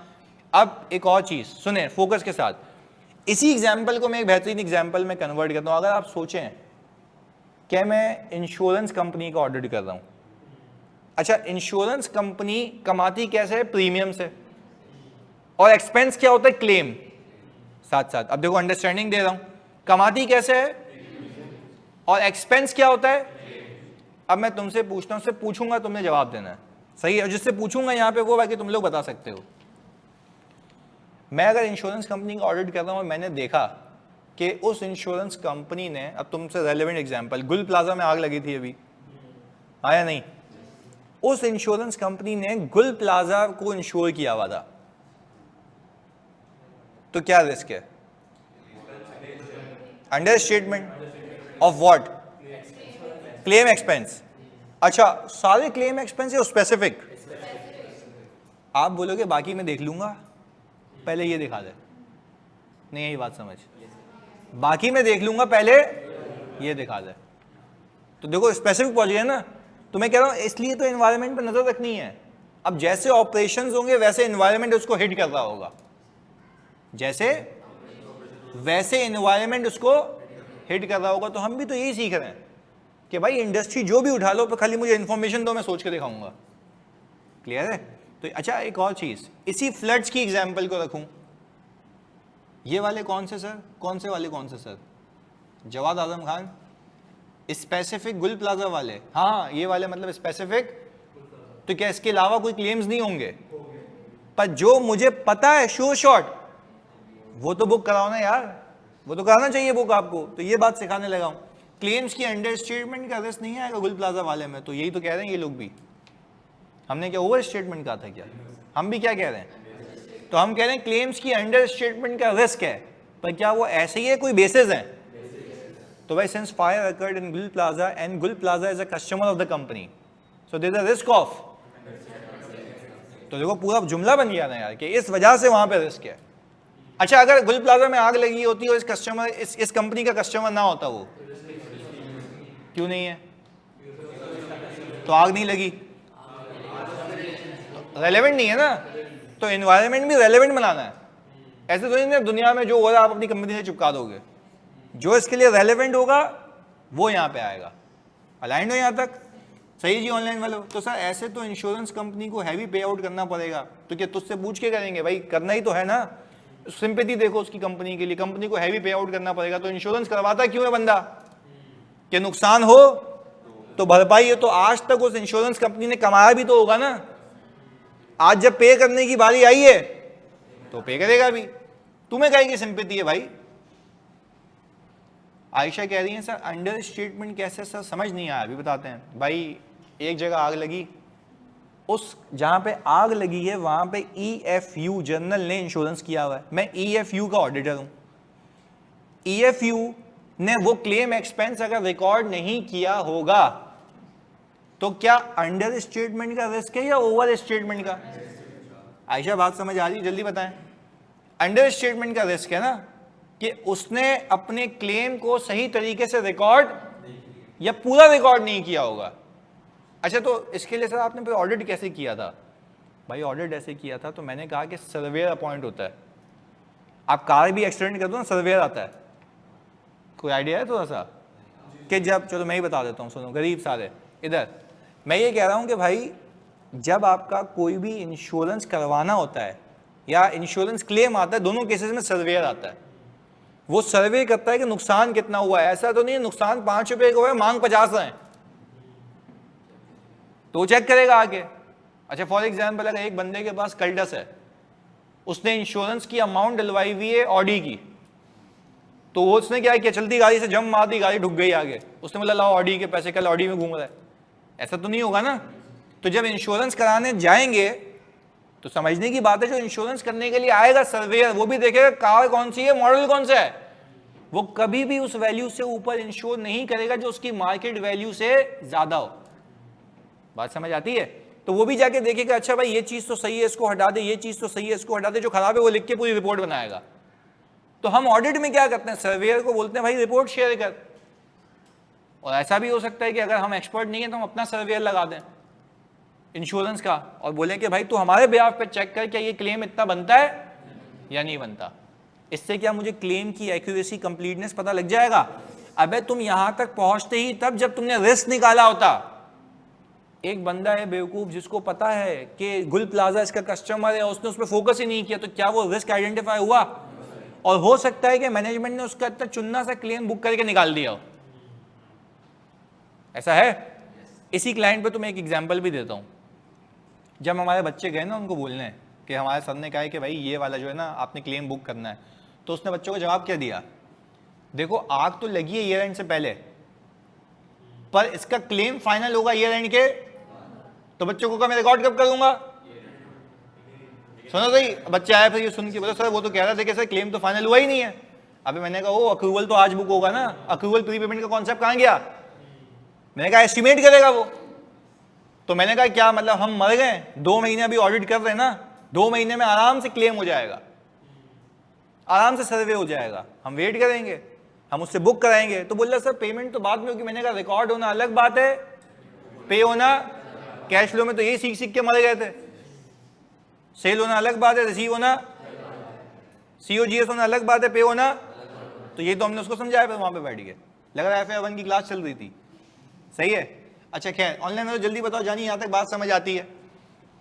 अब एक और चीज़ सुने फोकस के साथ, इसी एग्जाम्पल को मैं एक बेहतरीन एग्जाम्पल में कन्वर्ट करता हूँ। अगर आप सोचें क्या मैं इंश्योरेंस कंपनी का ऑडिट कर रहा हूँ, अच्छा इंश्योरेंस कंपनी कमाती कैसे है? प्रीमियम से, और एक्सपेंस क्या होता है? क्लेम। साथ साथ अब देखो अंडरस्टैंडिंग दे रहा हूं, कमाती कैसे है और एक्सपेंस क्या होता है। अब मैं तुमसे पूछता हूं, उससे पूछूंगा तुमने जवाब देना है, सही है? और जिससे पूछूंगा यहां पे वो बाकी तुम लोग बता सकते हो। मैं अगर इंश्योरेंस कंपनी का ऑडिट कर रहा हूं और मैंने देखा कि उस इंश्योरेंस कंपनी ने, अब तुमसे रेलेवेंट एग्जांपल, गुल प्लाजा में आग लगी थी अभी, आया नहीं? उस इंश्योरेंस कंपनी ने गुल प्लाजा को इंश्योर किया हुआ था, तो क्या रिस्क है? Under statement of what? Claim expense. अच्छा, सारे क्लेम एक्सपेंस या स्पेसिफिक? आप बोलोगे बाकी मैं देख लूंगा, पहले ये दिखा दे। नहीं यही बात समझ, बाकी मैं देख लूंगा, पहले ये दिखा दे। तो देखो स्पेसिफिक पहुंच गया ना। तो मैं कह रहा हूं इसलिए तो एनवायरनमेंट पे नजर रखनी है। अब जैसे ऑपरेशंस होंगे वैसे एनवायरनमेंट उसको हिट कर रहा होगा, जैसे वैसे एनवायरनमेंट उसको हिट कर रहा होगा। तो हम भी तो यही सीख रहे हैं कि भाई इंडस्ट्री जो भी उठा लो, पर खाली मुझे इंफॉर्मेशन दो, मैं सोच के दिखाऊंगा। क्लियर है? तो अच्छा एक और चीज, इसी फ्लड्स की एग्जांपल को रखूं, ये वाले कौन से सर, कौन से वाले कौन से सर? जवाद आजम खान, स्पेसिफिक गुल प्लाजा वाले, हाँ ये वाले मतलब स्पेसिफिक। तो क्या इसके अलावा कोई क्लेम्स नहीं होंगे? पर जो मुझे पता है श्योर शॉट, वो तो बुक कराओ ना यार, वो तो कराना चाहिए बुक आपको। तो ये बात सिखाने लगा हूं, क्लेम्स की अंडर स्टेटमेंट का रिस्क नहीं आएगा गुल प्लाजा वाले में। तो यही तो कह रहे हैं ये लोग भी। हमने क्या ओवर स्टेटमेंट कहा था क्या? हम भी क्या कह रहे हैं? तो हम कह रहे हैं क्लेम्स की अंडर स्टेटमेंट का रिस्क है, पर क्या वो ऐसे ही है, कोई बेसिस है? तो भाई since fire occurred in Gul Plaza and Gul Plaza is a customer of the company, so there is a risk of. तो देखो पूरा जुमला बन गया ना यार कि इस वजह से वहां पे रिस्क है। अच्छा अगर गुल प्लाजा में आग लगी होती और इस कस्टमर इस कंपनी का कस्टमर ना होता, वो क्यों नहीं है? तो आग नहीं लगी, तो रेलेवेंट नहीं है ना। तो एनवायरनमेंट भी रेलेवेंट बनाना है। ऐसे तो नहीं दुनिया में जो हो रहा है आप अपनी कंपनी से चिपका दोगे, जो इसके लिए रेलेवेंट होगा वो यहाँ पे आएगा। अलाइंड हो यहाँ तक? सही जी ऑनलाइन वालों? तो सर ऐसे तो इंश्योरेंस कंपनी को हैवी पे आउट करना पड़ेगा। तो क्या तुझसे पूछ के करेंगे? भाई करना ही तो है ना, सिंपैथी देखो उसकी कंपनी के लिए, कंपनी को हैवी पे आउट करना पड़ेगा। तो इंश्योरेंस करवाता क्यों है बंदा? कि नुकसान हो तो भरपाई है। तो आज तक उस इंश्योरेंस कंपनी ने कमाया भी तो होगा ना। आज जब पे करने की बारी आई है तो पे करेगा भी। तुम्हें कहेगी सिंपैथी है भाई। आयशा कह रही है सर अंडर स्टेटमेंट कैसे? सर समझ नहीं आया, अभी बताते हैं। भाई एक जगह आग लगी, उस जहां पे आग लगी है वहां पे EFU जर्नल ने इंश्योरेंस किया हुआ है। मैं EFU का ऑडिटर हूं। EFU ने वो क्लेम एक्सपेंस अगर रिकॉर्ड नहीं किया होगा तो क्या अंडर स्टेटमेंट का रिस्क है या ओवर स्टेटमेंट का? आयशा बात समझ आ रही? जल्दी बताएं। अंडर स्टेटमेंट का रिस्क है ना, कि उसने अपने क्लेम को सही तरीके से रिकॉर्ड या पूरा रिकॉर्ड नहीं किया होगा। अच्छा तो इसके लिए सर आपने फिर ऑडिट कैसे किया था? भाई ऑडिट ऐसे किया था, तो मैंने कहा कि सर्वेयर अपॉइंट होता है। आप कार भी एक्सीडेंट कर दो ना, सर्वेयर आता है। कोई आइडिया है थोड़ा सा? कि जब, चलो मैं ही बता देता हूँ, सुनो गरीब सारे इधर। मैं ये कह रहा हूँ कि भाई जब आपका कोई भी इंश्योरेंस करवाना होता है या इंश्योरेंस क्लेम आता है, दोनों केसेस में सर्वेयर आता है। वो सर्वे करता है कि नुकसान कितना हुआ है। ऐसा तो नहीं है नुकसान 5 रुपए का हुआ है, मांग 50 है, तो चेक करेगा आगे। अच्छा फॉर एग्जाम्पल अगर एक बंदे के पास कल्टस है, उसने इंश्योरेंस की अमाउंट डलवाई हुई है ऑडी की, तो वो उसने क्या किया, चलती गाड़ी से जम मार दी, गाड़ी ढुक गई आगे, उसने बोला लाओ ऑडी के पैसे, कल ऑडी में घूम रहा है। ऐसा तो नहीं होगा ना। तो जब इंश्योरेंस कराने जाएंगे तो समझने की बात है, जो इंश्योरेंस करने के लिए आएगा सर्वेयर, वो भी देखेगा कार कौन सी है, मॉडल कौन सा है। वो कभी भी उस वैल्यू से ऊपर इंश्योर नहीं करेगा जो उसकी मार्केट वैल्यू से ज्यादा हो। बात समझ आती है? तो वो भी जाके देखेगा अच्छा भाई ये चीज तो सही है इसको हटा दे, ये चीज तो सही है इसको हटा दे, जो खराब है वो लिख के पूरी रिपोर्ट बनाएगा। तो हम ऑडिट में क्या करते हैं, सर्वेयर को बोलते हैं भाई रिपोर्ट शेयर कर। और ऐसा भी हो सकता है कि अगर हम एक्सपर्ट नहीं है तो हम अपना सर्वेयर लगा दें इंश्योरेंस का और बोलें कि भाई तू हमारे बिहाफ पे चेक कर क्या ये क्लेम इतना बनता है या नहीं बनता। इससे क्या मुझे क्लेम की एक्यूरेसी कंप्लीटनेस पता लग जाएगा। अबे तुम यहां तक पहुंचते ही तब जब तुमने रिस्क निकाला होता। एक बंदा है बेवकूफ जिसको पता है कि गुल प्लाजा इसका कस्टमर है और उसने उस पर फोकस ही नहीं किया, तो क्या वो रिस्क आइडेंटिफाई हुआ? और हो सकता है कि मैनेजमेंट ने उसका इतना चुन्ना सा क्लेम बुक करके निकाल दिया हो। ऐसा है? इसी क्लाइंट पे तो मैं एक एग्जांपल भी देता हूं। जब हमारे बच्चे गए ना उनको बोलने कि हमारे सर ने कहा है कि भाई ये वाला जो है ना आपने क्लेम बुक करना है, तो उसने बच्चों को जवाब क्या दिया, देखो आग तो लगी है ईयर एंड से पहले, पर इसका क्लेम फाइनल होगा ईयर एंड के। तो बच्चों को कहा मैं रिकॉर्ड कब करूंगा? सुनो सही, बच्चे आए फिर ये सुन के बोले सर वो तो कह रहा था कि सर क्लेम तो फाइनल हुआ ही नहीं है। अभी मैंने कहा वो अक्रूवल तो आज बुक होगा ना, अक्रूवल प्री पेमेंट का कॉन्सेप्ट कहां गया? मैंने कहा एस्टिमेट करेगा वो। तो मैंने कहा क्या मतलब हम मर गए? 2 महीने अभी ऑडिट कर रहे हैं ना, 2 महीने में आराम से क्लेम हो जाएगा, आराम से सर्वे हो जाएगा, हम वेट करेंगे, हम उससे बुक कराएंगे। तो बोल रहा सर पेमेंट तो बाद में होगी। मैंने कहा रिकॉर्ड होना अलग बात है, पे होना, कैश फ्लो में तो यही सीख सीख के मर गए थे। सेल होना अलग बात है, रिसीव होना, COGS होना अलग बात है, पे होना। तो ये तो हमने उसको समझाया फिर वहां पे बैठ के, लग रहा है FA 1 की क्लास चल रही थी। सही है? अच्छा खैर ऑनलाइन में तो जल्दी बताओ जानी, यहां तक बात समझ आती है?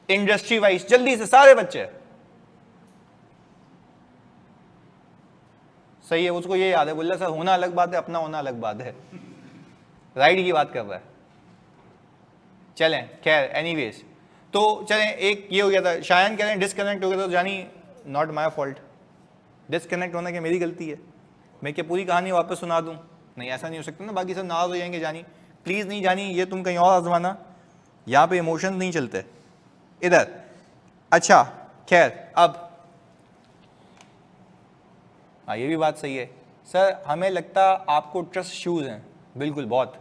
इंडस्ट्री वाइज जल्दी से सारे बच्चे। सही है, उसको ये याद है, बोल रहा सर होना अलग बात है, अपना होना अलग बात है। राइट की बात कर रहा है। चलें खैर एनीवेज, तो चलें एक ये हो गया था। शायन कह रहे हैं डिस्कनेक्ट हो गया, तो जानी नॉट माय फॉल्ट, डिस्कनेक्ट होना क्या मेरी गलती है? मैं क्या पूरी कहानी वापस सुना दूं? नहीं, ऐसा नहीं हो सकता ना, बाकी सब नाराज हो जाएंगे। जानी प्लीज नहीं जानी, ये तुम कहीं और आजमाना, यहाँ पे इमोशंस नहीं चलते इधर। अच्छा खैर अब हाँ ये भी बात सही है सर, हमें लगता आपको ट्रस्ट इश्यूज हैं। बिल्कुल बहुत,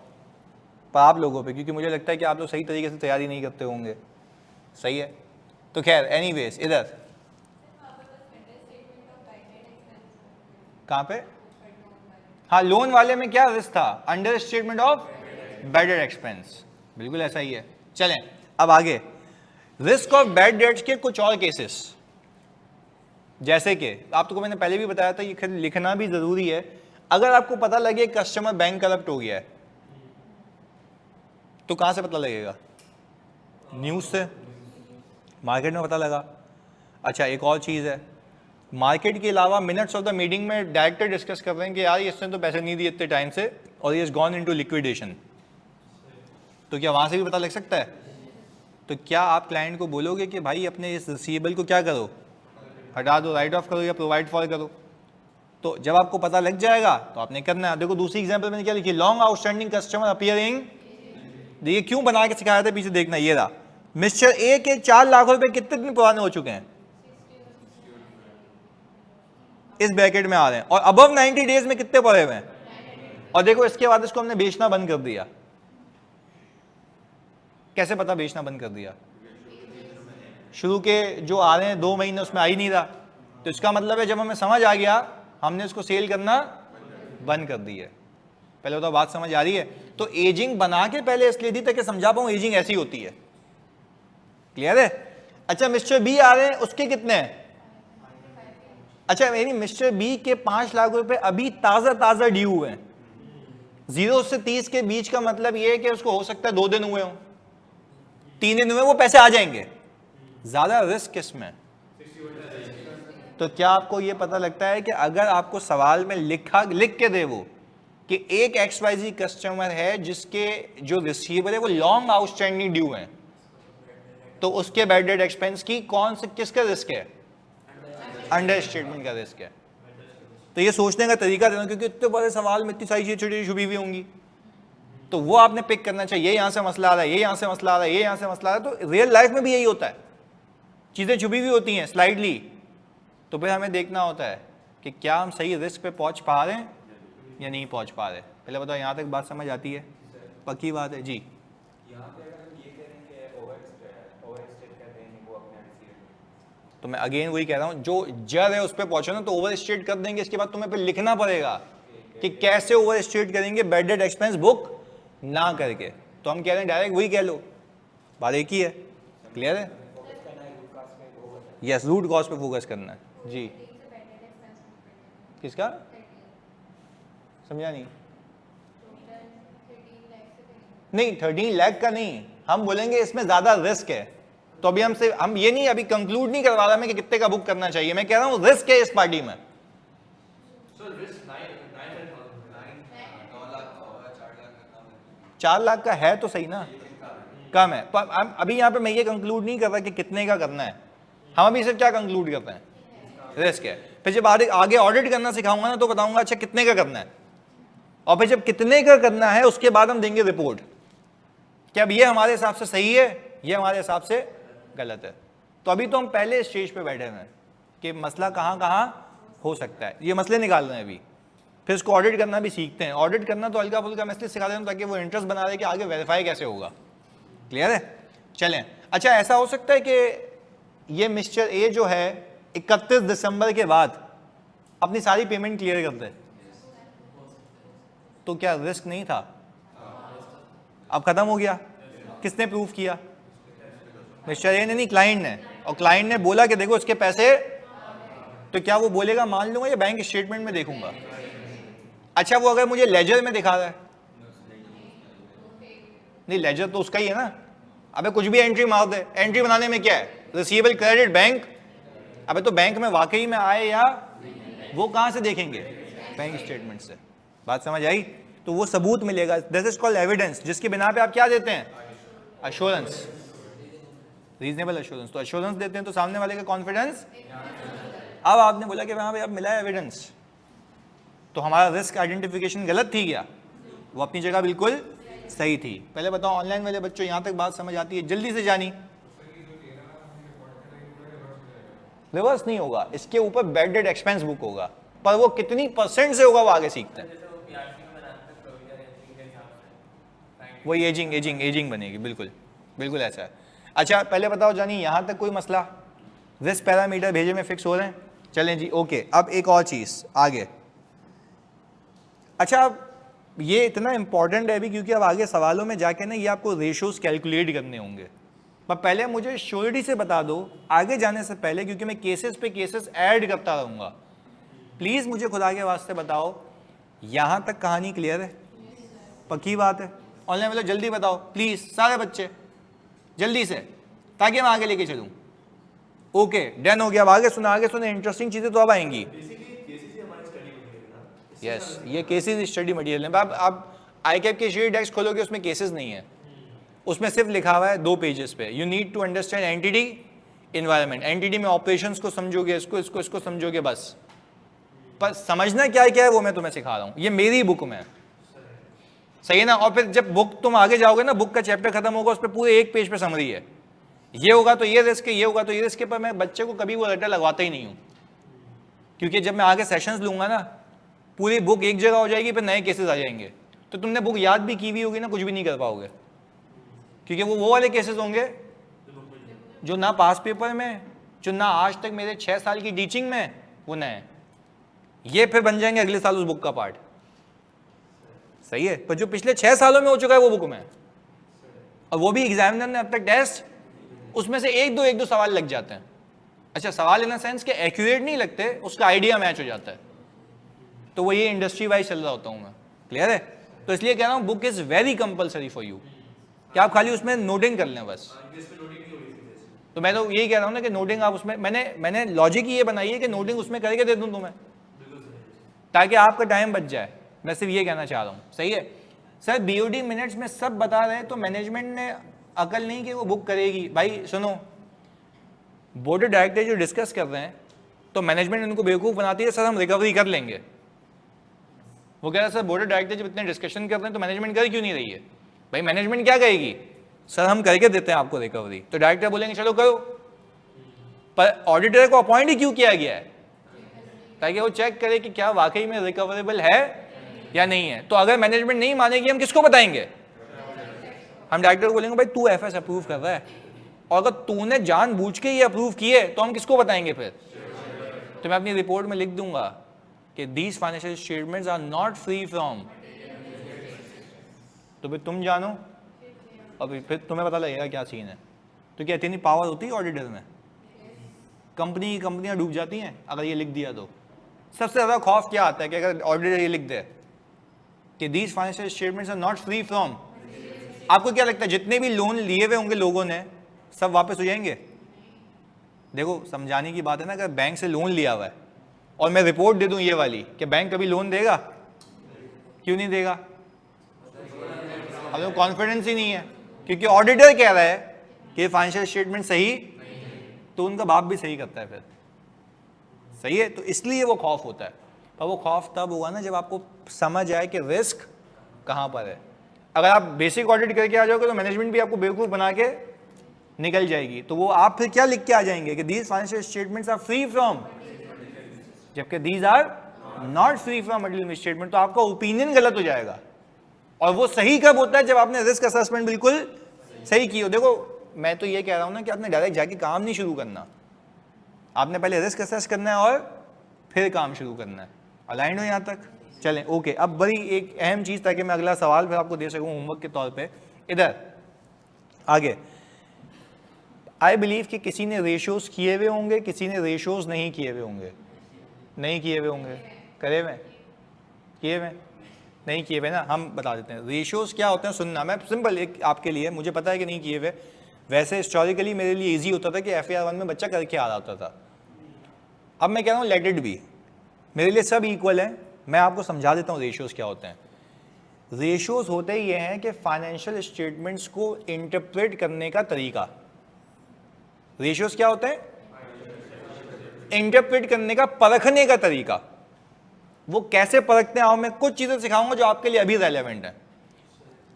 पर आप लोगों पे, क्योंकि मुझे लगता है कि आप लोग सही तरीके से तैयारी नहीं करते होंगे। सही है? तो खैर एनीवेज इधर कहाँ पे? हाँ लोन वाले में क्या रिस्क था? Under statement of bad debt expense. बिल्कुल ऐसा ही है। चलें अब आगे, रिस्क ऑफ बैड डेट्स के कुछ और केसेस, जैसे कि आपको मैंने पहले भी बताया था, ये लिखना भी जरूरी है। अगर आपको पता लगे कस्टमर बैंक करप्ट हो गया है, तो कहां से पता लगेगा? न्यूज से, मार्केट में पता लगा। अच्छा एक और चीज है, मार्केट के अलावा मिनट्स ऑफ द मीटिंग में डायरेक्टर डिस्कस कर रहे हैं कि यार इसने तो पैसे नहीं दिए इतने टाइम से और ये इज गॉन इनटू लिक्विडेशन, तो क्या वहां से भी पता लग सकता है? तो क्या आप क्लाइंट को बोलोगे कि भाई अपने इस रिसीवेबल को क्या करो, हटा दो, राइट ऑफ करो या प्रोवाइड फॉर करो? तो जब आपको पता लग जाएगा तो आपने करना है। देखो दूसरी एग्जांपल मैंने क्या लिखी, लॉन्ग आउटस्टैंडिंग कस्टमर अपीयरिंग, ये क्यों बना के सिखाया था पीछे देखना, ये रहा। मिस्टर ए के 4 लाख रुपए कितने दिन पुराने हो चुके हैं? इस ब्रैकेट में आ रहे हैं, और अबव 90 डेज में कितने पड़े हुए हैं? और देखो इसके बाद इसको हमने बेचना बंद कर दिया। कैसे पता बेचना बंद कर दिया? शुरू के जो आ रहे हैं 2 महीने उसमें आ ही नहीं रहा, तो इसका मतलब है जब हमें समझ आ गया हमने इसको सेल करना बंद कर दी है। पहले तो बात समझ आ रही है? तो एजिंग बना के पहले इसलिए दी ताकि समझा पाऊं एजिंग ऐसी होती है। क्लियर है? अच्छा मिस्टर बी आ रहे हैं, उसके कितने हैं? अच्छा मेरी मिस्टर बी के 5 लाख रुपए अभी ताजा ड्यू हुए हैं। 0 से 30 के बीच का मतलब ये है कि उसको हो सकता है 2 दिन हुए हो, 3 दिन हुए, वो पैसे आ जाएंगे। ज्यादा रिस्क किसमें? तो क्या आपको यह पता लगता है कि अगर आपको सवाल में लिख के दे वो कि एक XYZ कस्टमर है जिसके जो रिसीवर है वो लॉन्ग आउटस्टैंडिंग ड्यू है, तो उसके बैड डेट एक्सपेंस की कौन से किसका रिस्क है? अंडर स्टेटमेंट का रिस्क है। तो ये सोचने का तरीका देना, क्योंकि इतने बड़े सवाल में इतनी सारी चीजें छोटी छुपी हुई होंगी, तो वो आपने पिक करना चाहिए। ये यहां से मसला आ रहा है, ये यहां से मसला आ रहा है, ये यहां से मसला आ रहा है। तो रियल लाइफ में भी यही होता है, चीजें छुपी हुई होती हैं स्लाइडली। तो फिर हमें देखना होता है कि क्या हम सही रिस्क पे पहुंच पा रहे हैं या नहीं पहुंच पा रहे? पहले बताओ, यहाँ तक बात समझ आती है? पक्की बात है जी। यहाँ पे अगर हम ये कह रहे हैं कि ओवर स्टेट करते हैं वो अपना डिसीजन, तो मैं अगेन वही कह रहा हूँ, जो जर है उस पर पहुंचो ना तो ओवर स्टेट कर देंगे, इसके बाद तुम्हें फिर लिखना पड़ेगा कि कैसे ओवर स्टेट करेंगे बैड डेट एक्सपेंस बुक ना करके। तो हम कह रहे हैं डायरेक्ट वही कह लो, बात एक ही है। क्लियर है? यस, रूट कॉज पे फोकस करना है जी। किसका? समझा नहीं। नहीं 13 लाख का नहीं, हम बोलेंगे इसमें ज्यादा रिस्क है। तो अभी हम ये नहीं अभी कंक्लूड नहीं करवा रहा मैं कि कितने का बुक करना चाहिए, मैं कह रहा हूं रिस्क है इस पार्टी में। 4 लाख का है तो सही ना, कम है। पर अभी यहाँ पे मैं ये कंक्लूड नहीं कर रहा कि कितने का करना है, हम अभी सिर्फ क्या कंक्लूड करते हैं, रिस्क है। फिर जब आगे ऑडिट करना सिखाऊंगा ना तो बताऊंगा अच्छा कितने का करना है, और फिर जब कितने का करना है उसके बाद हम देंगे रिपोर्ट कि अब ये हमारे हिसाब से सही है, ये हमारे हिसाब से गलत है। तो अभी तो हम पहले स्टेज पे बैठे हैं कि मसला कहाँ कहाँ हो सकता है, ये मसले निकाल रहे हैं अभी। फिर इसको ऑडिट करना भी सीखते हैं। ऑडिट करना तो हल्का फुल्का मैसेज सिखा दें ताकि वो इंटरेस्ट बना रहे कि आगे वेरीफाई कैसे होगा। क्लियर है? चलें। अच्छा, ऐसा हो सकता है कि ये मिस्टर ए जो है 31 दिसंबर के बाद अपनी सारी पेमेंट क्लियर कर दे, तो क्या रिस्क नहीं था? अब खत्म हो गया। किसने प्रूफ किया? मिस्टर ए ने नहीं, क्लाइंट ने। और क्लाइंट ने बोला कि देखो इसके पैसे, तो क्या वो बोलेगा मान लूंगा या बैंक स्टेटमेंट में देखूंगा? अच्छा, वो अगर मुझे लेजर में दिखा रहा है, नहीं लेजर तो उसका ही है ना। अबे कुछ भी एंट्री मार दे, एंट्री बनाने में क्या है, रिसीवेबल क्रेडिट बैंक। अबे तो बैंक में वाकई में आए या वो कहां से देखेंगे? बैंक स्टेटमेंट से। बात समझ आई? तो वो सबूत मिलेगा, दिस इज कॉल्ड एविडेंस, जिसके बिना पे आप क्या देते हैं? Assurance, reasonable assurance. तो अश्योरेंस देते हैं तो सामने वाले का कॉन्फिडेंस। अब आपने बोला कि हाँ भाई अब मिला है एविडेंस, तो हमारा रिस्क आइडेंटिफिकेशन गलत थी क्या? वो अपनी जगह बिल्कुल सही थी। पहले बताओ ऑनलाइन वाले बच्चों, यहां तक बात समझ आती है? जल्दी से जानी। रिवर्स नहीं होगा, इसके ऊपर बैड डेट एक्सपेंस बुक होगा, पर वो कितनी परसेंट से होगा वो आगे सीखते हैं। वो एजिंग बनेगी, बिल्कुल बिल्कुल ऐसा है। अच्छा, पहले बताओ जानी, यहां तक कोई मसला? रिस्क पैरामीटर भेजे में फिक्स हो रहे हैं? चलें जी, ओके। अब एक और चीज आगे। अच्छा, अब ये इतना इंपॉर्टेंट है अभी क्योंकि अब आगे सवालों में जाके ना ये आपको रेशोज कैलकुलेट करने होंगे। पर पहले मुझे श्योरिटी से बता दो आगे जाने से पहले, क्योंकि मैं केसेस पे केसेस ऐड करता रहूंगा, प्लीज मुझे खुदा के वास्ते बताओ यहां तक कहानी क्लियर है? पक्की बात है? ऑनलाइन वाले जल्दी बताओ प्लीज, सारे बच्चे जल्दी से, ताकि मैं आगे लेके चलूं। ओके, डन हो गया। अब आगे सुने, इंटरेस्टिंग चीजें तो अब आएंगी। यस, ये केसेस स्टडी मटेरियल है। अब आईकैप के शेयर डेस्क खोलोगे उसमें केसेस नहीं है, उसमें सिर्फ लिखा हुआ है 2 पेजेस पे, you need to understand entity environment. Entity में ऑपरेशंस को समझोगे, इसको समझोगे बस। पर समझना क्या है वो मैं तुम्हें सिखा रहा हूँ, ये मेरी बुक में है, सही है ना? और फिर जब बुक तुम आगे जाओगे ना, बुक का चैप्टर खत्म होगा, उस पर पूरे 1 पेज पे समरी है, ये होगा तो ये रिस्क है, ये होगा तो ये रिस्क है। पर मैं बच्चे को कभी वो रट्टा लगवाता ही नहीं हूँ, क्योंकि जब मैं आगे सेशंस लूंगा ना, पूरी बुक एक जगह हो जाएगी, फिर नए केसेस आ जाएंगे, तो तुमने बुक याद भी की हुई होगी ना, कुछ भी नहीं कर पाओगे, क्योंकि वो वाले केसेस होंगे जो ना पास पेपर में, जो ना आज तक मेरे 6 साल की टीचिंग में वो नए, ये फिर बन जाएंगे अगले साल उस बुक का पार्ट। सही है? पर जो पिछले 6 सालों में हो चुका है वो बुक में, और वो भी एग्जामिनर ने अब तक टेस्ट, उसमें से एक दो सवाल लग जाते हैं। अच्छा, सवाल इन द सेंस के एक्यूरेट नहीं लगते, उसका आइडिया मैच हो जाता है, तो वो ये इंडस्ट्री वाइज चल रहा होता हूं मैं। क्लियर है? तो इसलिए कह रहा हूं book is very compulsory for you, कि आप खाली उसमें नोटिंग कर लें बस। तो मैं तो यही कह रहा हूं ना कि नोटिंग आप उसमें, मैंने लॉजिक ही ये बनाई है कि नोटिंग उसमें करके दे दूं तुम्हें, ताकि आपका टाइम बच जाए। मैं सिर्फ ये कहना चाह रहा हूं। सही है सर? बीओडी मिनट्स में सब बता रहे हैं, तो मैनेजमेंट ने अकल नहीं कि वो बुक करेगी। भाई सुनो, बोर्ड ऑफ डायरेक्टर जो डिस्कस कर रहे हैं, तो मैनेजमेंट उनको बेवकूफ़ बनाती है, सर हम रिकवरी कर लेंगे। वो कह रहा है सर बोर्ड ऑफ डायरेक्टर जब इतने डिस्कशन कर रहे हैं तो मैनेजमेंट कर क्यों नहीं रही है? भाई मैनेजमेंट क्या कहेगी? सर हम करके देते हैं आपको रिकवरी। तो डायरेक्टर बोलेंगे चलो करो, पर ऑडिटर को अपॉइंट ही क्यों किया गया है? ताकि वो चेक करे कि क्या वाकई में रिकवरेबल है या नहीं है? तो अगर मैनेजमेंट नहीं मानेगी हम किसको बताएंगे? हम डायरेक्टर को बोलेंगे भाई तू एफएस अप्रूव कर रहा है, और अगर तूने जानबूझ के ये अप्रूव किए तो हम किसको बताएंगे फिर? तो मैं अपनी रिपोर्ट में लिख दूंगा कि these financial statements are not free from, तो फिर तुम जानो और फिर तुम्हें पता लगेगा क्या सीन है। तो क्या इतनी पावर होती है ऑडिटर में? कंपनियां डूब जाती हैं अगर ये लिख दिया तो। सबसे ज़्यादा खौफ क्या आता है कि अगर ऑडिटर ये लिख दे कि these financial statements are not free from, आपको क्या लगता है जितने भी लोन लिए हुए होंगे लोगों ने सब वापस हो जाएंगे? देखो समझाने की बात है ना, अगर बैंक से लोन लिया हुआ है और मैं रिपोर्ट दे दूं ये वाली कि बैंक कभी लोन देगा, क्यों नहीं देगा? हमें कॉन्फिडेंस ही नहीं है, क्योंकि ऑडिटर कह रहा है कि फाइनेंशियल स्टेटमेंट सही, तो उनका बाप भी सही करता है फिर, सही है, तो इसलिए वो खौफ होता है। पर वो खौफ तब हुआ ना जब आपको समझ आए कि रिस्क कहाँ पर है। अगर आप बेसिक ऑडिट करके आ जाओगे तो मैनेजमेंट भी आपको बेवकूफ़ बना के निकल जाएगी। तो वो आप फिर क्या लिख के आ जाएंगे कि these financial statements are free from, जबकि these are not free from material misstatement. तो आपका ओपिनियन गलत हो जाएगा। और वो सही कब होता है? जब आपने रिस्क असेसमेंट बिल्कुल सही की हो। देखो मैं तो ये कह रहा हूं ना कि आपने डायरेक्ट जाके काम नहीं शुरू करना, आपने पहले रिस्क असेस करना है और फिर काम शुरू करना है। अलाइंड हो यहाँ तक? चलें ओके। अब बड़ी एक अहम चीज़, ताकि मैं अगला सवाल फिर आपको दे सकूं होमवर्क के तौर पे। इधर आगे आई बिलीव कि किसी ने रेशियोज किए हुए होंगे, किसी ने रेशियोज नहीं किए हुए होंगे। नहीं किए हुए होंगे, करे हुए, किए हुए, नहीं किए हुए ना। हम बता देते हैं रेशियोज क्या होते हैं। सुनना, मैं सिंपल एक आपके लिए, मुझे पता है कि नहीं किए हुए। वैसे हिस्टोरिकली मेरे लिए ईजी होता था कि FAR 1 में बच्चा करके आ रहा होता था। अब मैं कह रहा हूँ लेट इट बी, मेरे लिए सब इक्वल है। मैं आपको समझा देता हूँ रेशियोज क्या होते हैं। रेशियोज होते ही ये हैं कि फाइनेंशियल स्टेटमेंट्स को इंटरप्रेट करने का तरीका। रेशियोज क्या होते हैं? इंटरप्रेट करने का, परखने का तरीका। वो कैसे परखते हैं आओ मैं कुछ चीजें सिखाऊंगा जो आपके लिए अभी रेलेवेंट है,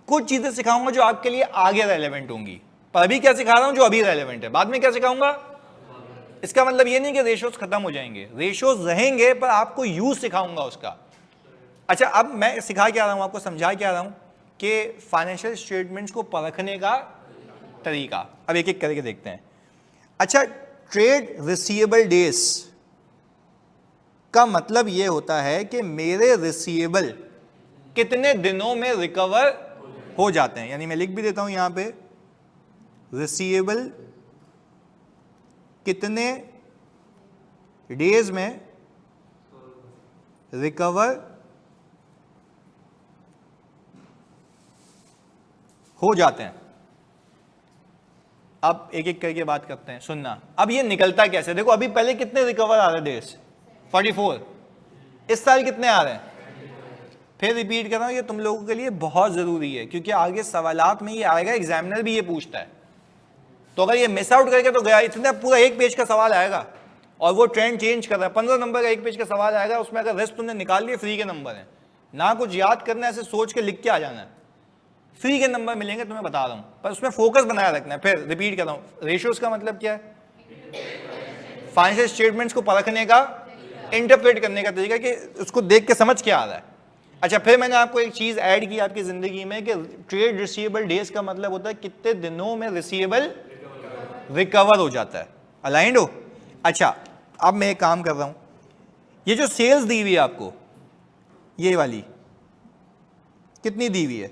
कुछ चीजें सिखाऊंगा जो आपके लिए आगे रेलेवेंट होंगी। पर अभी क्या सिखा रहा हूं जो अभी रेलेवेंट है, बाद में क्या सिखाऊंगा। इसका मतलब ये नहीं कि रेशियोज खत्म हो जाएंगे, रेशियोज रहेंगे, पर आपको यूज सिखाऊंगा उसका। अच्छा, अब मैं सिखा क्या रहा हूं, आपको समझा क्या रहा हूं कि फाइनेंशियल स्टेटमेंट्स को परखने का तरीका। अब एक एक करके देखते हैं। अच्छा, ट्रेड रिसीवेबल डेज का मतलब यह होता है कि मेरे रिसीवेबल कितने दिनों में रिकवर हो जाते हैं। यानी मैं लिख भी देता हूं यहां पे, रिसीवेबल कितने डेज में रिकवर हो जाते हैं। अब एक एक करके बात करते हैं, सुनना। अब ये निकलता कैसे? देखो अभी पहले कितने रिकवर आ रहे हैं डेज? 44। इस साल कितने आ रहे हैं? फिर रिपीट कर रहा हूं, ये तुम लोगों के लिए बहुत जरूरी है, क्योंकि आगे सवालात में ये आएगा, एग्जामिनर भी ये पूछता है। तो अगर ये मिस आउट करके तो गया, इतना पूरा एक पेज का सवाल आएगा और वो ट्रेंड चेंज कर रहा है। 15 नंबर का एक पेज का सवाल आएगा, उसमें अगर रेस्ट तुमने निकाल लिए फ्री के नंबर है। ना कुछ याद करना है, ऐसे सोच के लिख के आ जाना है, फ्री के नंबर मिलेंगे, तुम्हें बता रहा हूं। पर उसमें फोकस बनाए रखना है। फिर रिपीट कर रहा हूं, रेशियोज का मतलब क्या है? फाइनेंशियल स्टेटमेंट्स को परखने का, इंटरप्रेट करने का तरीका, कि उसको देख के समझ क्या आ रहा है। अच्छा, फिर मैंने आपको एक चीज ऐड की आपकी जिंदगी में कि ट्रेड रिसीवेबल डेज का मतलब होता है कितने दिनों में रिसीवेबल रिकवर हो जाता है। अलाइंड हो? अच्छा, अब मैं एक काम कर रहा हूं, ये जो सेल्स दी हुई है आपको, ये वाली कितनी दी हुई है?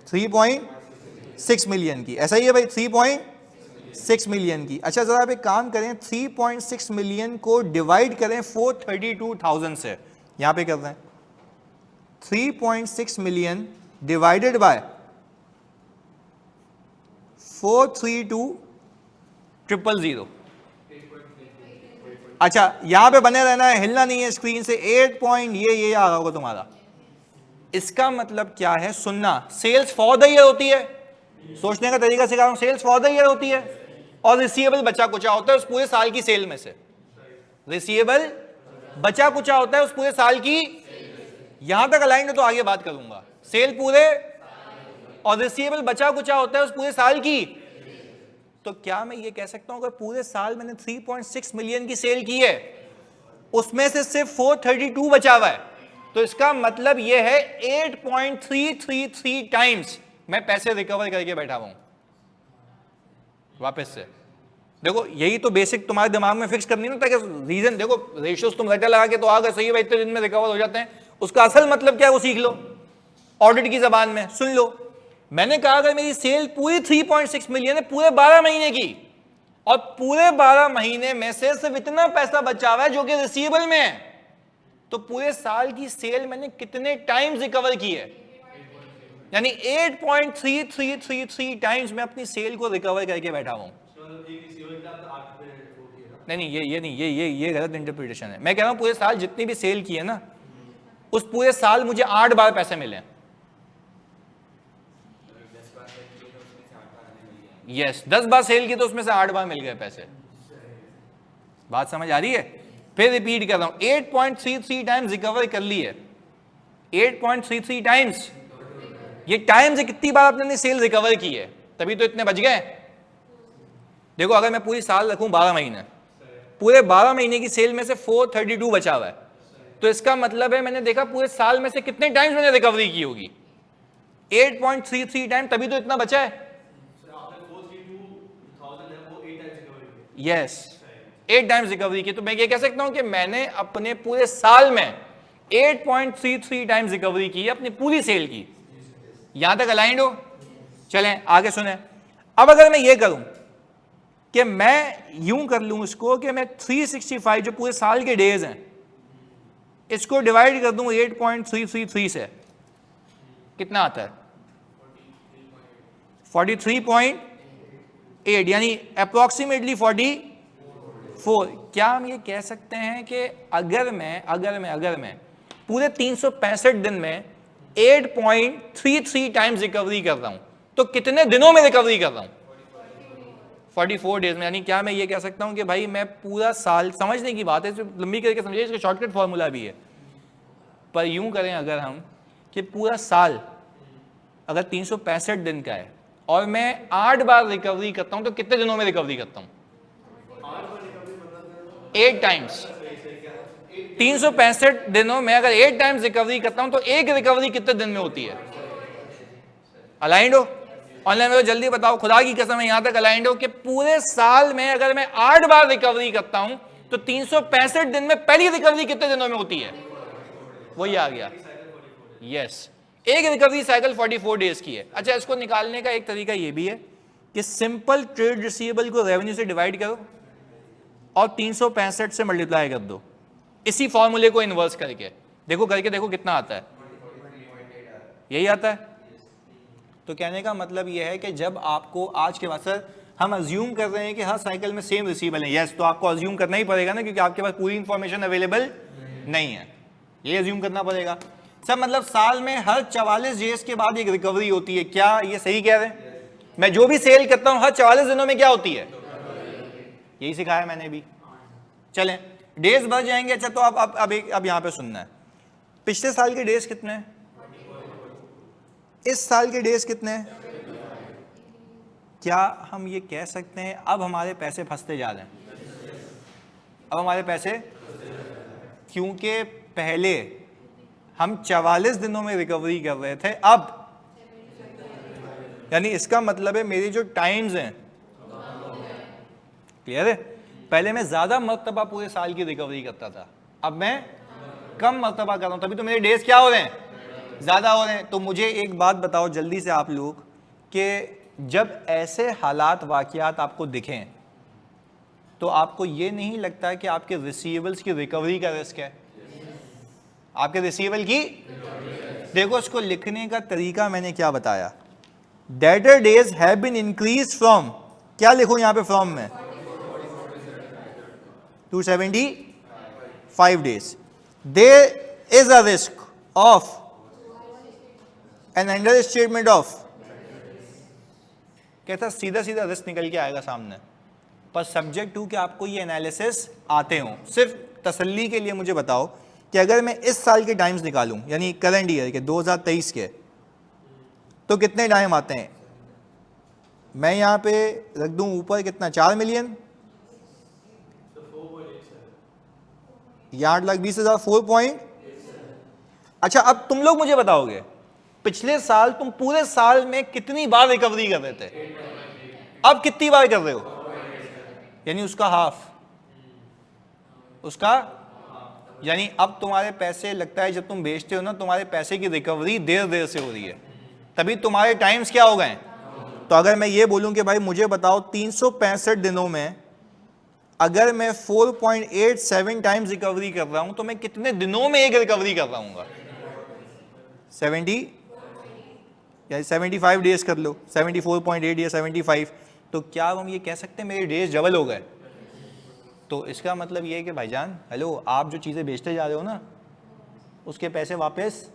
3.6 मिलियन की। ऐसा ही है भाई, 3.6 मिलियन की। अच्छा, जरा आप एक काम करें, 3.6 मिलियन को डिवाइड करें 432,000 से। यहां पे कर रहे हैं 3.6 मिलियन डिवाइडेड बाय 432,000। अच्छा, यहां पे बने रहना है, हिलना नहीं है स्क्रीन से। 8 पॉइंट ये आ रहा होगा तुम्हारा। इसका मतलब क्या है? सुनना, सेल्स फॉर द ईयर होती है, सोचने का तरीका सिखा रहा हूं। सेल्स फॉर द ईयर होती है और रिसीवेबल बचा कुचा होता है उस पूरे साल की सेल में से। रिसीवेबल बचा कुचा होता है उस पूरे साल की। यहां तक अलाइन है तो आगे बात करूंगा। सेल पूरे और रिसीवेबल बचा कुचा होता है उस पूरे साल की। तो क्या मैं ये कह सकता हूं कि पूरे साल मैंने 3.6 मिलियन की सेल की है, उसमें से सिर्फ 432 बचा हुआ है, तो इसका मतलब ये है 8.333 टाइम्स मैं पैसे रिकवर करके बैठा हुआ हूं वापस से। देखो यही तो बेसिक तुम्हारे दिमाग में फिक्स करनी ना, ताकि रीजन देखो रेशियोज तुम रटा लगा के तो आ गए सही है भाई इतने दिन में रिकवर हो जाते हैं, उसका असल मतलब क्या है वो सीख लो ऑडिट की जबान में सुन लो। मैंने कहा अगर मेरी सेल पूरी 3.6 मिलियन है पूरे 12 महीने की, और पूरे 12 महीने में से सिर्फ इतना पैसा बचा हुआ है जो कि रिसीवेबल में है, तो पूरे साल की सेल मैंने कितने टाइम्स रिकवर की है, यानी 8.3333 टाइम्स मैं अपनी सेल को रिकवर करके बैठा हूं। नहीं ये नहीं, ये गलत इंटरप्रिटेशन है। मैं कह रहा हूं पूरे साल जितनी भी सेल की है ना, उस पूरे साल मुझे 8 बार पैसे मिले। यस 10 बार सेल की तो उसमें से 8 बार मिल गए पैसे। बात समझ आ रही है? फिर रिपीट कर रहा हूं, 8.33 टाइम्स रिकवर कर ली है, 8.33 टाइम्स। ये टाइम्स कितनी बार आपने अपनी सेल रिकवर की है, तभी तो इतने बच गए। देखो अगर मैं पूरी साल रखूं 12 महीने, पूरे 12 महीने की सेल में से 432 बचा हुआ है, तो इसका मतलब है मैंने देखा पूरे साल में से कितने टाइम्स मैंने रिकवरी की होगी, 8.33 टाइम, तभी तो इतना बचा है। यस 8 टाइम्स रिकवरी की, तो मैं ये कह सकता हूं कि मैंने अपने पूरे साल में 8.33 टाइम्स रिकवरी की है अपनी पूरी सेल की। यहां तक अलाइंड हो? चलें आगे सुने। अब अगर मैं ये करूं कि मैं यूं कर लूं इसको कि मैं 365 जो पूरे साल के डेज हैं इसको डिवाइड कर दूं 8.333 से, कितना आता है? 43.8, यानी अप्रोक्सीमेटली 44। क्या हम ये कह सकते हैं कि अगर मैं पूरे 365 दिन में 8.33 टाइम्स रिकवरी कर रहा हूं तो कितने दिनों में रिकवरी कर रहा हूं? 44 डेज में। यानी क्या मैं ये कह सकता हूं कि भाई मैं पूरा साल, समझने की बात है, लंबी करके समझिए, इसका शॉर्टकट फॉर्मूला भी है, पर यूं करें अगर हम कि पूरा साल अगर 365 दिन का है और मैं 8 बार रिकवरी करता हूं तो कितने दिनों में रिकवरी करता हूं? 8 टाइम्स। 365 दिनों में अगर 8 टाइम्स रिकवरी करता हूं तो एक रिकवरी कितने दिन में होती है? अलाइंड हो? ऑनलाइन में तो जल्दी बताओ, खुदा की कसम है यहां तक अलाइंड हो कि पूरे साल में अगर मैं 8 बार रिकवरी करता हूं तो 365 दिन में पहली रिकवरी कितने दिनों में होती है? वही आ गया। यस एक रिकवरी साइकिल 44 डेज की है। अच्छा इसको निकालने का एक तरीका ये भी है कि सिंपल ट्रेड रिसीवेबल को रेवेन्यू से डिवाइड करो और 365 से मल्टीप्लाई कर दो, इसी फॉर्मूले को इन्वर्स करके देखो, कितना आता है? यही आता है। तो कहने का मतलब यह है कि जब आपको आज के बाद सर हम अज्यूम कर रहे हैं कि हर साइकिल में सेम रिसीवेबल है, यस तो आपको अज्यूम करना ही पड़ेगा ना, क्योंकि आपके पास पूरी इंफॉर्मेशन अवेलेबल नहीं है, ये अज्यूम करना पड़ेगा। सर मतलब साल में हर 44 डेज के बाद एक रिकवरी होती है, क्या ये सही कह रहे हैं? मैं जो भी सेल करता हूं हर 44 दिनों में क्या होती है? यही सिखाया मैंने भी। चलें डेज बढ़ जाएंगे। अच्छा तो अब यहां पे सुनना है, पिछले साल के डेज कितने हैं, इस साल के डेज कितने हैं? क्या हम ये कह सकते हैं अब हमारे पैसे फंसते जा रहे हैं? अब हमारे पैसे, क्योंकि पहले हम 44 दिनों में रिकवरी कर रहे थे, अब यानी इसका मतलब है मेरी जो टाइम्स हैं, क्लियर है? पहले मैं ज्यादा मर्तबा पूरे साल की रिकवरी करता था, अब मैं कम मर्तबा कर रहा हूं, तभी तो मेरे डेज क्या हो रहे हैं? ज्यादा हो रहे हैं। तो मुझे एक बात बताओ जल्दी से आप लोग कि जब ऐसे हालात वाकयात आपको दिखें तो आपको ये नहीं लगता कि आपके रिसीवेबल्स की रिकवरी का रिस्क है? आपके रिसीवेबल की, देखो इसको लिखने का तरीका मैंने क्या बताया, डेटर days have been increase from, क्या लिखूं यहां पे फ्रॉम में? 275 days. There is a risk of an under statement of, कहता सीधा सीधा रिस्क निकल के आएगा सामने, पर सब्जेक्ट टू कि आपको ये एनालिसिस आते हों। सिर्फ तसल्ली के लिए मुझे बताओ कि अगर मैं इस साल के टाइम्स निकालूं, यानी करंट ईयर के 2023 के, तो कितने टाइम आते हैं? मैं यहां पे रख दूं ऊपर कितना, 4 मिलियन, 8,20,000, 4. अच्छा अब तुम लोग मुझे बताओगे पिछले साल तुम पूरे साल में कितनी बार रिकवरी कर रहे थे, अब कितनी बार कर रहे हो, यानी उसका हाफ, उसका यानी अब तुम्हारे पैसे लगता है जब तुम बेचते हो ना तुम्हारे पैसे की रिकवरी देर देर से हो रही है, तभी तुम्हारे टाइम्स क्या हो गए। तो अगर मैं ये बोलूं कि भाई मुझे बताओ 365 दिनों में अगर मैं 4.87 टाइम्स रिकवरी कर रहा हूं तो मैं कितने दिनों में एक रिकवरी कर रहा हूँ, 70 या 75 डेज कर लो, 74.8 या 75, तो क्या हम ये कह सकते हैं मेरे डेज डबल हो गए। तो इसका मतलब ये है कि भाईजान हेलो आप जो चीज़ें बेचते जा रहे हो ना उसके पैसे वापस,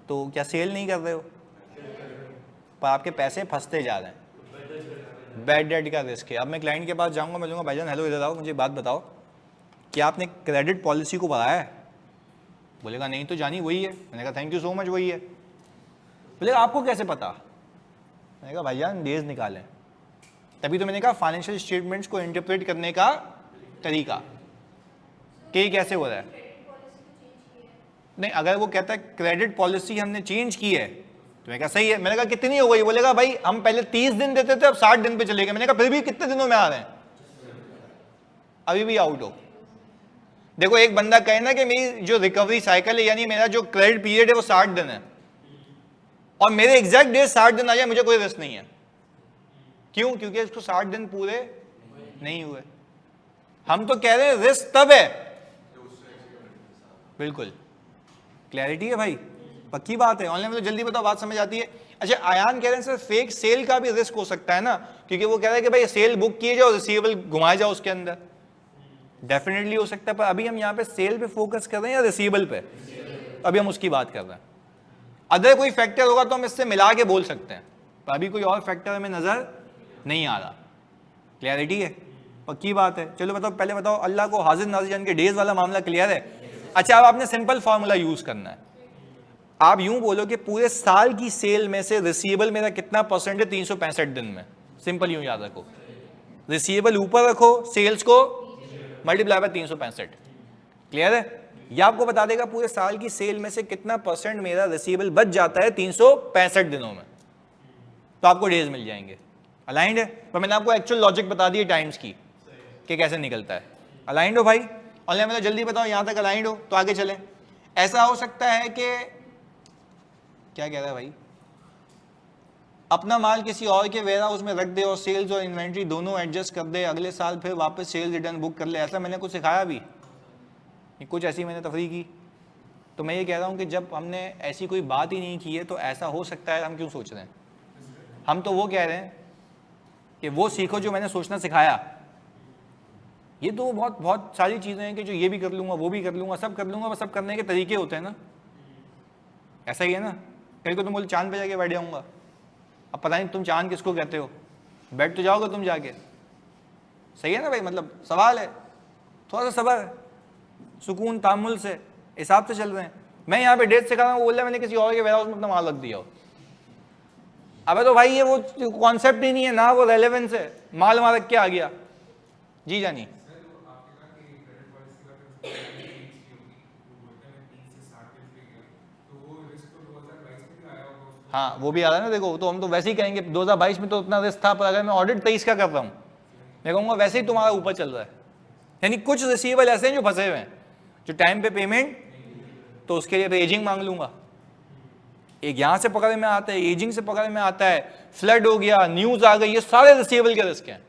तो क्या सेल नहीं कर रहे हो पर आपके पैसे फंसते जा रहे हैं, बैड डेट का रिस्क है। अब मैं क्लाइंट के पास जाऊंगा, मैं बोलूँगा भाईजान हेलो इधर आओ, मुझे बात बताओ क्या आपने क्रेडिट पॉलिसी को पढ़ाया है, बोलेगा नहीं तो जानी वही है। मैंने कहा थैंक यू सो मच वही है। बोलेगा आपको कैसे पता, मैंने कहा भाईजान डेज निकालें, तभी तो मैंने कहा फाइनेंशियल स्टेटमेंट्स को इंटरप्रेट करने का तरीका कि कैसे हो रहा है। नहीं अगर वो कहता है क्रेडिट पॉलिसी हमने चेंज की है तो मैं कहा सही है। मैंने कहा कितनी हो गई, बोलेगा भाई हम पहले 30 दिन देते थे अब 60 दिन पे चले गए। मैंने कहा फिर भी कितने दिनों में आ रहे हैं, अभी भी आउट हो। देखो एक बंदा कहे ना कि मेरी जो रिकवरी साइकिल है यानी मेरा जो क्रेडिट पीरियड है वो 60 दिन है और मेरे एग्जैक्ट डेट 60 दिन आ जाए मुझे कोई रिस्क नहीं है। क्यों, क्योंकि इसको 60 दिन पूरे नहीं हुए। हम तो कह रहे हैं रिस्क तब है, बिल्कुल क्लैरिटी है भाई, पक्की बात है। ऑनलाइन में तो जल्दी बताओ बात समझ आती है। अच्छा आयान कह रहे हैं सर फेक सेल का भी रिस्क हो सकता है ना, क्योंकि वो कह रहे हैं कि भाई सेल बुक किए जाओ रिसीवेबल घुमाए जाओ उसके अंदर, डेफिनेटली हो सकता है। पर अभी हम यहाँ पे सेल पे फोकस कर रहे हैं या रिसीवेबल पे, अभी हम उसकी बात कर रहे हैं। अदर कोई फैक्टर होगा तो हम इससे मिला के बोल सकते हैं, पर अभी कोई और फैक्टर हमें नजर नहीं आ रहा। क्लियरिटी है, पक्की बात है। चलो बताओ पहले बताओ अल्लाह को हाजिर नाजिर जान के डेज वाला मामला क्लियर है। अच्छा अब आपने सिंपल फॉर्मूला यूज करना है। आप यूं बोलो कि पूरे साल की सेल में से रिसीवेबल मेरा कितना परसेंट है 365 दिन में, सिंपल यूं याद रखो, रिसीवेबल ऊपर रखो सेल्स को मल्टीप्लाई बाय 365। क्लियर है, यह आपको बता देगा पूरे साल की सेल में से कितना परसेंट मेरा रिसीवेबल बच जाता है 365 दिनों में, तो आपको डेज मिल जाएंगे। अलाइंड है, पर मैंने आपको एक्चुअल लॉजिक बता दी टाइम्स की कि कैसे निकलता है। अलाइंड हो भाई, ऑनलाइन में तो जल्दी बताओ यहां तक अलाइंड हो तो आगे चलें। ऐसा हो सकता है कि क्या कह रहा है भाई, अपना माल किसी और के वेयर हाउस में रख दे और सेल्स और इन्वेंट्री दोनों एडजस्ट कर दे, अगले साल फिर वापस सेल्स रिटर्न बुक कर ले। ऐसा मैंने कुछ सिखाया भी, कुछ ऐसी मैंने तफरीह की। तो मैं ये कह रहा हूँ कि जब हमने ऐसी कोई बात ही नहीं की है तो ऐसा हो सकता है, हम क्यों सोच रहे हैं। हम तो वो कह रहे हैं कि वो सीखो जो मैंने सोचना सिखाया। ये तो बहुत बहुत सारी चीज़ें हैं कि जो ये भी कर लूँगा वो भी कर लूँगा सब कर लूँगा, बस सब करने के तरीके होते हैं ना। ऐसा ही है ना, कहीं को तुम बोले चांद पे जाके बैठ जाऊँगा, अब पता नहीं तुम चांद किसको कहते हो, बैठ तो जाओगे तुम जाके। सही है ना भाई, मतलब सवाल है, थोड़ा सा सब्र सुकून तामुल से हिसाब से चल रहे हैं। मैं यहाँ पे डेट से कर रहा हूँ, बोल रहा मैंने किसी और के वेयर हाउस में अपना माल रख दिया हो। अबे तो भाई ये वो कॉन्सेप्ट ही नहीं है ना, वो रेलेवेंस है, माल वहाँ रख के आ गया। जी जानी हाँ वो भी आ रहा है ना। देखो तो हम तो वैसे ही कहेंगे 2022 में तो उतना रिस्क था, पर अगर मैं ऑडिट 23 का कर रहा हूँ मैं कहूँगा वैसे ही तुम्हारा ऊपर चल रहा है। यानी कुछ रिसीवेबल ऐसे हैं जो फंसे हुए हैं, जो टाइम पे पेमेंट, तो उसके लिए तो एजिंग मांग लूंगा। एक यहाँ से पकड़े में आता है, एजिंग से पकड़े में आता है, फ्लड हो गया, न्यूज आ गई, ये सारे रिसीवेबल के रिस्क हैं।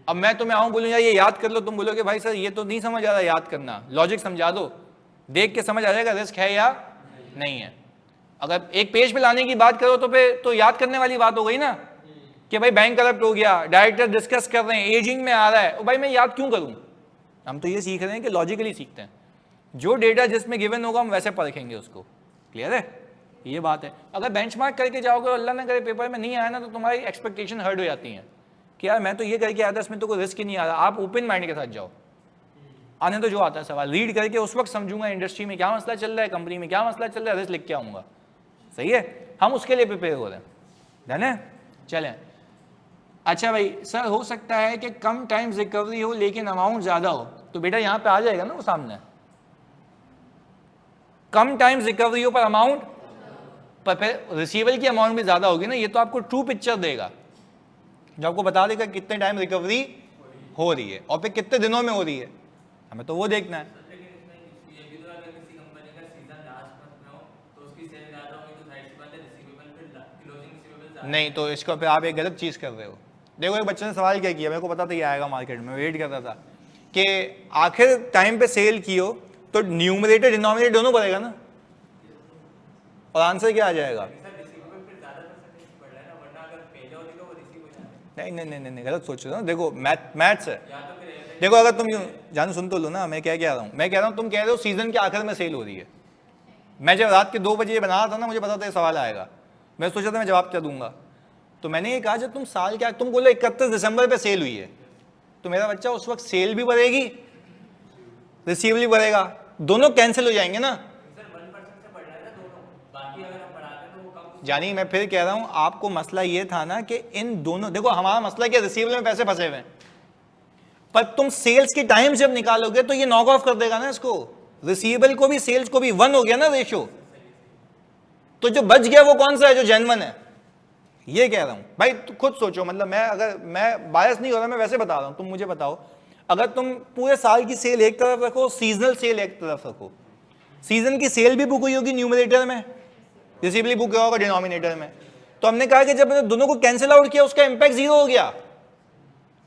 अब मैं तुम्हें आऊँ बोलूँ यार ये याद कर लो, तुम बोलोगे भाई सर ये तो नहीं समझ आ रहा याद करना, लॉजिक समझा दो, देख के समझ आ जाएगा रिस्क है या नहीं है। अगर एक पेज पे लाने की बात करो तो फिर तो याद करने वाली बात हो गई ना, कि भाई बैंक करप्ट हो गया, डायरेक्टर डिस्कस कर रहे हैं, एजिंग में आ रहा है, भाई मैं याद क्यों करूं। हम तो ये सीख रहे हैं कि लॉजिकली सीखते हैं, जो डेटा जिसमें गिवन होगा हम वैसे परखेंगे उसको। क्लियर है, ये बात है। अगर बेंचमार्क करके जाओगे अल्लाह ना करे पेपर में नहीं आया ना, तो तुम्हारी एक्सपेक्टेशन हर्ट हो जाती है कि यार मैं तो ये करके आया था, इसमें तो कोई रिस्क ही नहीं आ रहा। आप ओपन माइंड के साथ जाओ, आने तो जो आता है सवाल रीड करके उस वक्त समझूंगा इंडस्ट्री में क्या मसला चल रहा है, कंपनी में क्या मसला चल रहा है, रिस्क लिख के आऊंगा। सही है, हम उसके लिए प्रिपेयर हो रहे हैं, डन है। चलें, अच्छा भाई सर हो सकता है कि कम टाइम रिकवरी हो लेकिन अमाउंट ज्यादा हो, तो बेटा यहाँ पे आ जाएगा ना वो सामने, कम टाइम्स रिकवरी हो पर अमाउंट, पर फिर रिसीवेबल की अमाउंट भी ज्यादा होगी ना, ये तो आपको ट्रू पिक्चर देगा, जो आपको बता देगा कितने टाइम रिकवरी हो रही है और फिर कितने दिनों में हो रही है, हमें तो वो देखना है। नहीं तो इसको फिर आप एक गलत चीज कर रहे हो। देखो एक बच्चे ने सवाल क्या किया, मेरे को पता था ये आएगा मार्केट में, वेट करता था कि आखिर टाइम पे सेल की हो तो न्यूमरेटर डिनोमिनेटर दोनों बढ़ेगा ना, और आंसर क्या आ जाएगा? नहीं नहीं नहीं नहीं, गलत सोच रहे हो। देखो मैथ्स है। देखो अगर तुम यूं जानो, सुन तो लो ना, मैं क्या कह रहा हूँ, मैं कह रहा हूँ तुम कह रहे हो सीजन के आखिर में सेल हो रही है। मैं जब रात के 2 बजे ये बना रहा था ना, मुझे पता था ये सवाल आएगा, मैं सोचा था मैं जवाब क्या दूंगा, तो मैंने ये कहा जब तुम साल क्या, तुम बोले 31 दिसंबर पे सेल हुई है, तो मेरा बच्चा उस वक्त सेल भी बढ़ेगी रिसीवेबल भी बढ़ेगा, दोनों कैंसिल हो जाएंगे ना। जानी मैं फिर कह रहा हूं आपको मसला ये था ना कि इन दोनों, देखो हमारा मसला क्या, रिसीवेबल में पैसे फंसे हुए हैं, पर तुम सेल्स की टाइम जब निकालोगे तो ये नॉक ऑफ कर देगा ना इसको, रिसीवेबल को भी सेल्स को भी 1 हो गया ना रेशो, तो जो बच गया वो कौन सा है, जो जेन्युइन है, ये कह रहा हूं भाई। तू खुद सोचो, मतलब मैं बायस नहीं हो रहा, मैं वैसे बता रहा हूं, तुम मुझे बताओ, अगर तुम पूरे साल की सेल एक तरफ रखो, सीजनल सेल एक तरफ रखो, सीजन की सेल भी बुक हुई होगी न्यूमरेटर में, रिसीवेबल बुक हुआ होगा डिनोमिनेटर में, तो हमने कहा कि जब दोनों को कैंसिल आउट किया उसका इंपैक्ट 0 हो गया,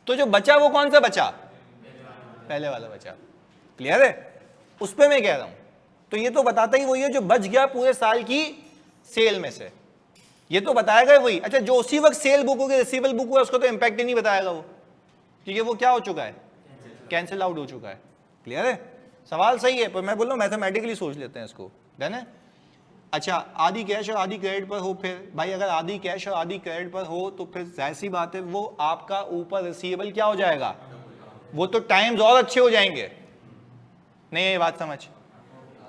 तो जो बचा वो कौन सा बचा, पहले वाला बचा। क्लियर है? उस पर मैं कह रहा हूं, तो ये तो बताता ही वही है जो बच गया पूरे साल की सेल में से, ये तो बताएगा वही। अच्छा, जो उसी वक्त सेल बुक होगी रिसीवेबल बुक हुआ उसको तो इंपैक्ट ही नहीं बताएगा वो, क्योंकि वो क्या हो चुका है, कैंसिल आउट हो चुका है। क्लियर है? सवाल सही है, पर मैं बोल रहा हूं मैथमेटिकली सोच लेते हैं इसको, डन है? अच्छा, आधी कैश और आधी क्रेडिट पर हो, फिर भाई अगर आधी कैश और आधी क्रेडिट पर हो तो फिर जाहिर सी बात है वो आपका ऊपर रिसीवेबल क्या हो जाएगा, वो तो टाइम्स और अच्छे हो जाएंगे। नहीं ये बात समझ।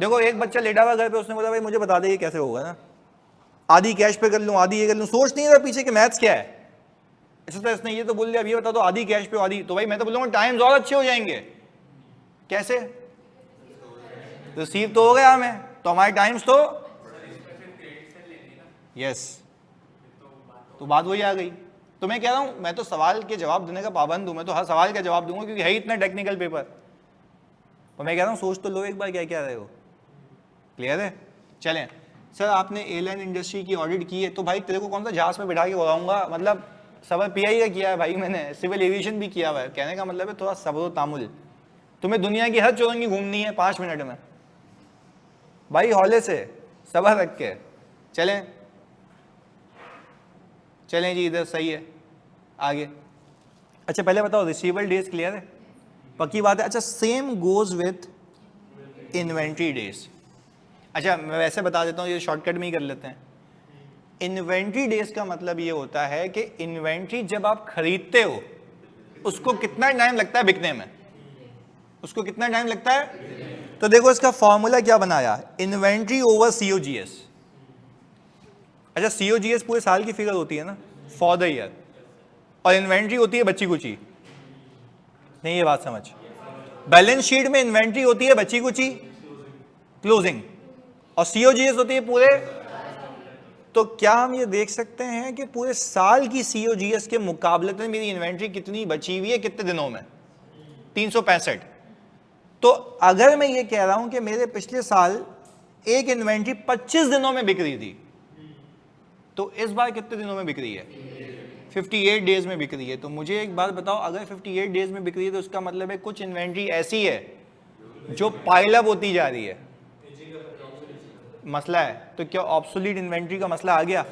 देखो एक बच्चा लेटा हुआ घर पे, उसने बोला भाई मुझे बता दे ये कैसे होगा ना, आधी कैश पे कर लूं आधी ये कर लूं, सोच नहीं रहा पीछे के मैथ्स क्या है। ऐसा तो इसने ये तो बोल दिया, अब ये बता दो आधी कैश पे आधी, तो भाई मैं तो बोलूंगा टाइम्स और अच्छे हो जाएंगे। कैसे? रिसीव तो हो गया हमें, तो हमारे टाइम्स तो यस, तो बात वही आ गई। तो मैं कह रहा हूं मैं तो सवाल के जवाब देने का पाबंद हूं, मैं तो हर सवाल का जवाब दूंगा क्योंकि है ही इतना टेक्निकल पेपर। तो मैं कह रहा हूं सोच तो लो एक बार क्या क्या रहे हो। क्लियर है? चलें सर, आपने एयरलाइन इंडस्ट्री की ऑडिट की है, तो भाई तेरे को कौन सा जहाज में बिठा के उड़ाऊंगा, मतलब सबर पीआई का किया है भाई मैंने, सिविल एविएशन भी किया हुआ है। कहने का मतलब है थोड़ा सब्र तामुल, तुम्हें दुनिया की हर चौरंगी घूमनी है 5 मिनट में भाई, हौले से सबर रख के चलें। चलें जी, इधर सही है, आगे। अच्छा पहले बताओ रिसीवेबल डेज क्लियर है, पक्की बात है। अच्छा same goes with inventory days. अच्छा मैं वैसे बता देता हूँ, ये शॉर्टकट में ही कर लेते हैं। इन्वेंट्री डेज का मतलब ये होता है कि इन्वेंट्री जब आप खरीदते हो उसको कितना टाइम लगता है बिकने में, उसको कितना टाइम लगता है। तो देखो इसका फॉर्मूला क्या बनाया, इन्वेंट्री ओवर सीओजीएस। अच्छा सीओजीएस पूरे साल की फिगर होती है ना, फॉर द ईयर, और इन्वेंट्री होती है बच्ची कुची। नहीं ये बात समझ, बैलेंस शीट में इन्वेंट्री होती है बच्ची कुची क्लोजिंग, और सीओजीएस होती है पूरे। तो क्या हम ये देख सकते हैं कि पूरे साल की सीओजीएस के मुकाबले में मेरी इन्वेंट्री कितनी बची हुई है, कितने दिनों में, 365। तो अगर मैं ये कह रहा हूं कि मेरे पिछले साल एक इन्वेंट्री 25 दिनों में बिक रही थी, तो इस बार कितने दिनों में बिक रही है, 58 डेज में बिक रही है। तो मुझे एक बात बताओ, अगर 58 डेज में बिक रही है तो उसका मतलब है कुछ इन्वेंट्री ऐसी है जो पाइल अप होती जा रही है, मसला है। तो क्या ऑब्सोलीट इन्वेंट्री का मसला आ गया?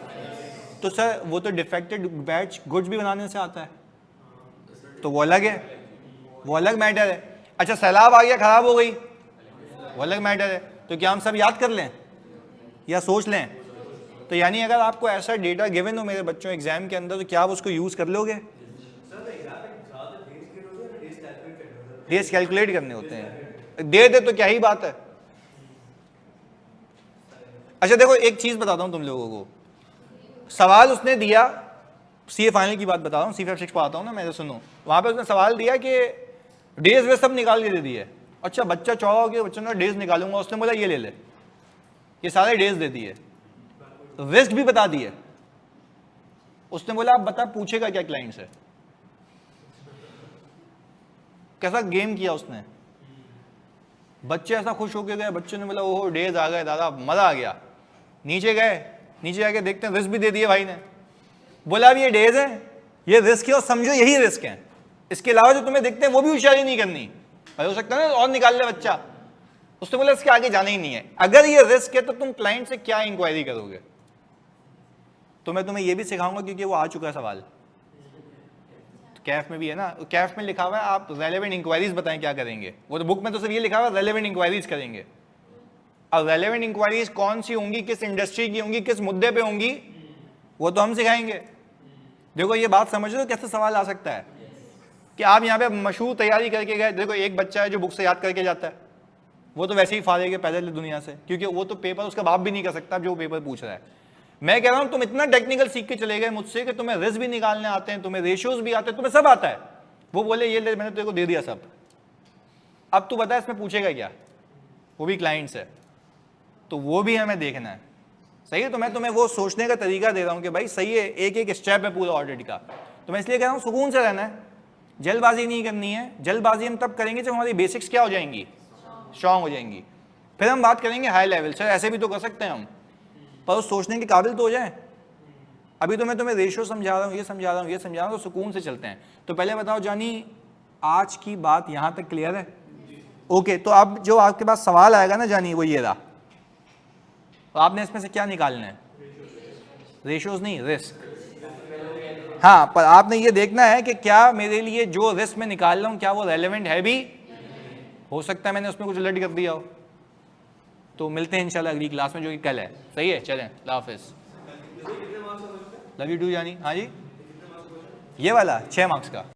तो सर वो तो डिफेक्टेड बैच गुड्स भी बनाने से आता है, तो वो अलग है, वो अलग मैटर है। अच्छा सैलाब आ गया, खराब हो गई, वो अलग मैटर है। तो क्या हम सब याद कर लें या सोच लें? तो यानी अगर आपको ऐसा डेटा गिवन हो मेरे बच्चों एग्जाम के अंदर, तो क्या आप उसको यूज कर लोगे? डेज कैलकुलेट करने होते हैं, दे दे तो क्या ही बात है। अच्छा देखो एक चीज बताता हूं तुम लोगों को, सवाल उसने दिया, सीए फाइनल की बात बता रहा हूं, C56 पढ़ाता हूं ना मैं, सुनो। वहां पे उसने सवाल दिया कि डेज वे सब निकाल के दे दिए। अच्छा बच्चा चौड़ा हो गया, बच्चा ने डेज निकालूंगा, उसने बोला ये ले ले, ये सारे डेज दे दिए, रिस्क भी बता दिए। उसने बोला आप बता पूछेगा क्या क्लाइंट से, कैसा गेम किया उसने। बच्चे ऐसा खुश होके गए, बच्चों ने बोला ओहो डेज आ गए दादा, मजा आ गया। नीचे गए, नीचे जाके देखते हैं रिस्क भी दे दिए भाई ने। बोला अब ये डेज है, ये रिस्क है और समझो यही रिस्क है, इसके अलावा जो तुम्हें दिखते हैं वो भी होशियारी नहीं करनी। भाई हो सकता है ना और निकाल ले बच्चा। उसने बोला इसके आगे जाना ही नहीं है। अगर ये रिस्क है तो तुम क्लाइंट से क्या इंक्वायरी करोगे। तो मैं तुम्हें ये भी सिखाऊंगा क्योंकि वो आ चुका है सवाल, कैफ में भी है ना, कैफ में लिखा हुआ है आप रेलेवेंट इंक्वायरीज बताएं क्या करेंगे। वो तो बुक में तो सिर्फ ये लिखा हुआ है रेलेवेंट इंक्वायरीज करेंगे। अब रेलेवेंट इंक्वायरीज कौन सी होंगी, किस इंडस्ट्री की होंगी, किस मुद्दे पे होंगी, वो तो हम सिखाएंगे। देखो ये बात समझ लो कैसे सवाल आ सकता है कि आप यहाँ पे मशहूर तैयारी करके गए। देखो एक बच्चा है जो बुक से याद करके जाता है, वो तो वैसे ही फाड़ेगा पैदल दुनिया से, क्योंकि वो तो पेपर उसका बाप भी नहीं कर सकता जो पेपर पूछ रहा है। मैं कह रहा हूं तुम इतना टेक्निकल सीख के चले गए मुझसे कि तुम्हें रिस्क भी निकालने आते हैं, तुम्हें रेशियोज भी आते हैं, तुम्हें सब आता है। वो बोले ये ले मैंने तेरे को दे दिया सब, अब तू बता इसमें पूछेगा क्या, वो भी क्लाइंट्स है, तो वो भी हमें देखना है। सही है, तो मैं तुम्हें वो सोचने का तरीका दे रहा हूं कि भाई सही है, एक एक स्टेप है पूरा ऑडिट का। तो मैं इसलिए कह रहा हूं सुकून से रहना है, जल्दबाजी नहीं करनी है। जल्दबाजी हम तब करेंगे जब हमारी बेसिक्स क्या हो जाएंगी, स्ट्रांग हो जाएंगी। फिर हम बात करेंगे हाई लेवल से, ऐसे भी तो कर सकते हैं हम, पर उस सोचने के काबिल तो हो जाए। अभी तो मैं तुम्हें रेशियो समझा रहा हूँ, ये समझा रहा हूँ, ये समझा रहा हूँ, तो सुकून से चलते हैं। तो पहले बताओ जानी, आज की बात यहाँ तक क्लियर है? ओके, तो अब जो आपके पास सवाल आएगा ना जानी, वो ये रहा, तो आपने इसमें से क्या निकालना है, रेशियोज नहीं रिस्क। हाँ, पर आपने ये देखना है कि क्या मेरे लिए जो रिस्क में निकाल रहा हूँ क्या वो रेलेवेंट है भी। हो सकता है मैंने उसमें कुछ उलट कर दिया हो। तो मिलते हैं इंशाल्लाह अगली क्लास में जो कि कल है। सही है, चलें, अल्लाह हाफिज़, लव यू टू जानी। हाँ जी, ये वाला 6 मार्क्स का।